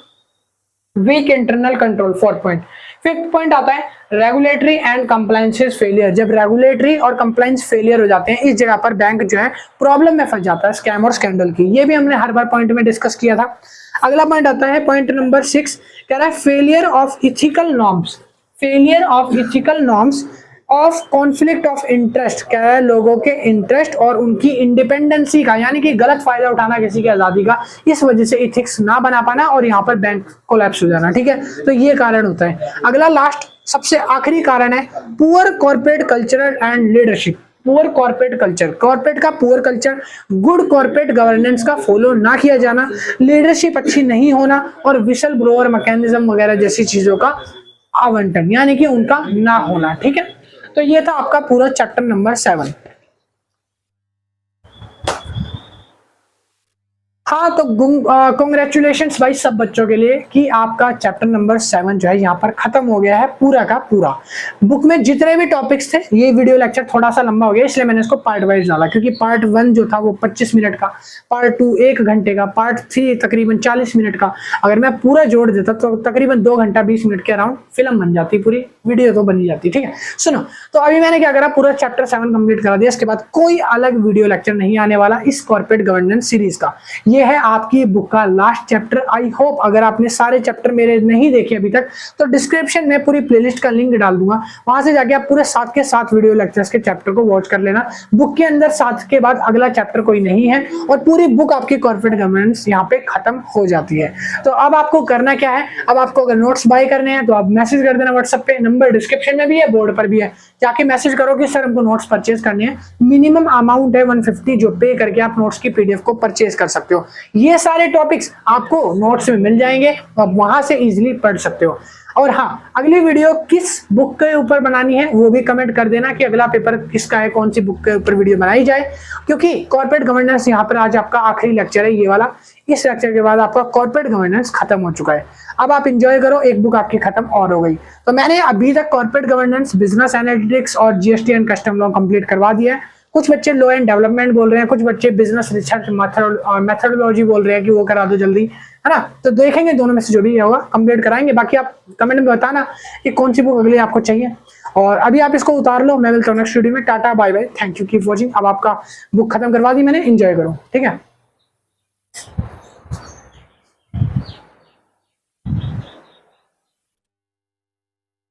Weak internal control, 4th point. 5th point आता है रेगुलेटरी एंड कंप्लायंसेस फेलियर। जब रेगुलेटरी और कंप्लायंस फेलियर हो जाते हैं इस जगह पर बैंक जो है प्रॉब्लम में फंस जाता है स्कैम और स्कैंडल की। ये भी हमने हर बार पॉइंट में डिस्कस किया था। अगला पॉइंट आता है पॉइंट नंबर 6, कह रहा है failure of ethical norms. Failure of ethical norms of conflict of interest, कह रहा है लोगों के इंटरेस्ट और उनकी इंडिपेंडेंसी का, यानी कि गलत फायदा उठाना किसी की आजादी का, इस वजह से इथिक्स ना बना पाना और यहाँ पर बैंक कोलैप्स हो जाना। ठीक है, तो ये कारण होता है। अगला लास्ट सबसे आखिरी कारण है poor corporate culture and leadership. Poor corporate culture, corporate का poor culture, good corporate governance का फॉलो ना किया जाना, लीडरशिप अच्छी नहीं होना और विसल ब्लोअर मैकेनिज्म वगैरह जैसी चीजों का आवंटन, यानी कि उनका ना होना। ठीक है, तो ये था आपका पूरा चैप्टर नंबर 7। हाँ, तो कॉन्ग्रेचुलेशंस भाई सब बच्चों के लिए कि आपका चैप्टर नंबर 7 जो है यहाँ पर खत्म हो गया है पूरा का पूरा। बुक में जितने भी टॉपिक्स थे, ये वीडियो लेक्चर थोड़ा सा लंबा हो गया इसलिए मैंने इसको पार्ट वाइज डाला, क्योंकि पार्ट 1 जो था वो 25 मिनट का, पार्ट 2 1 घंटे का, पार्ट 3 तकरीबन 40 मिनट का। अगर मैं पूरा जोड़ देता तो तकरीबन 2 घंटा 20 मिनट के अराउंड फिल्म बन जाती, पूरी वीडियो तो बनी जाती। ठीक है, सुनो, तो अभी मैंने क्या करा, पूरा चैप्टर 7 कंप्लीट करा दिया। इसके बाद कोई अलग वीडियो लेक्चर नहीं आने वाला इस कॉर्पोरेट गवर्नेंस सीरीज का। ये है आपकी बुक का लास्ट चैप्टर। आई होप अगर आपने सारे चैप्टर मेरे नहीं देखे अभी तक तो डिस्क्रिप्शन में पूरी प्लेलिस्ट का लिंक डाल दूंगा, वहां से जाके आप पूरे 7 के 7 वीडियो लेक्चर्स के चैप्टर को वॉच कर लेना। बुक के अंदर 7 के बाद अगला चैप्टर कोई नहीं है और पूरी बुक आपकी कॉर्पोरेट गवर्नेंस यहाँ पे खत्म हो जाती है। तो अब आपको करना क्या है, अब आपको अगर नोट्स बाय करने हैं तो आप मैसेज कर देना व्हाट्सएप पे, नंबर डिस्क्रिप्शन में भी है, बोर्ड पर भी है, जाके मैसेज करो कि सर हमको नोट्स परचेज करने हैं। मिनिमम अमाउंट है 150 जो पे करके आप नोट्स की पीडीएफ को परचेज कर सकते हो। ये सारे टॉपिक्स आपको नोट्स में मिल जाएंगे, आप वहां से इजीली पढ़ सकते हो। और हाँ, अगली वीडियो किस बुक के ऊपर बनानी है वो भी कमेंट कर देना कि अगला पेपर किसका है, कौन सी बुक के ऊपर वीडियो बनाई जाए, क्योंकि कॉर्पोरेट गवर्नेंस यहाँ पर आज आपका आखिरी लेक्चर है ये वाला। इस लेक्चर के बाद आपका कॉर्पोरेट गवर्नेंस खत्म हो चुका है। अब आप एंजॉय करो, एक बुक आपकी खत्म और हो गई। तो मैंने अभी तक कॉर्पोरेट गवर्नेंस, बिजनेस एनालिटिक्स और GST and custom law complete करवा दिया है। कुछ बच्चे लॉ एंड डेवलपमेंट बोल रहे हैं, कुछ बच्चे बिजनेस रिसर्च मेथोडोलॉजी बोल रहे हैं कि वो करा दो जल्दी, है ना। तो देखेंगे दोनों में से जो भी होगा कंप्लीट कराएंगे। बाकी आप कमेंट में बताना कि कौन सी बुक अगली आपको चाहिए। और अभी आप इसको उतार लो, मैं मिलता हूँ नेक्स्ट वीडियो में। Tata bye bye, thank you, keep watching. अब आपका बुक खत्म करवा दी मैंने, एंजॉय करो, ठीक है।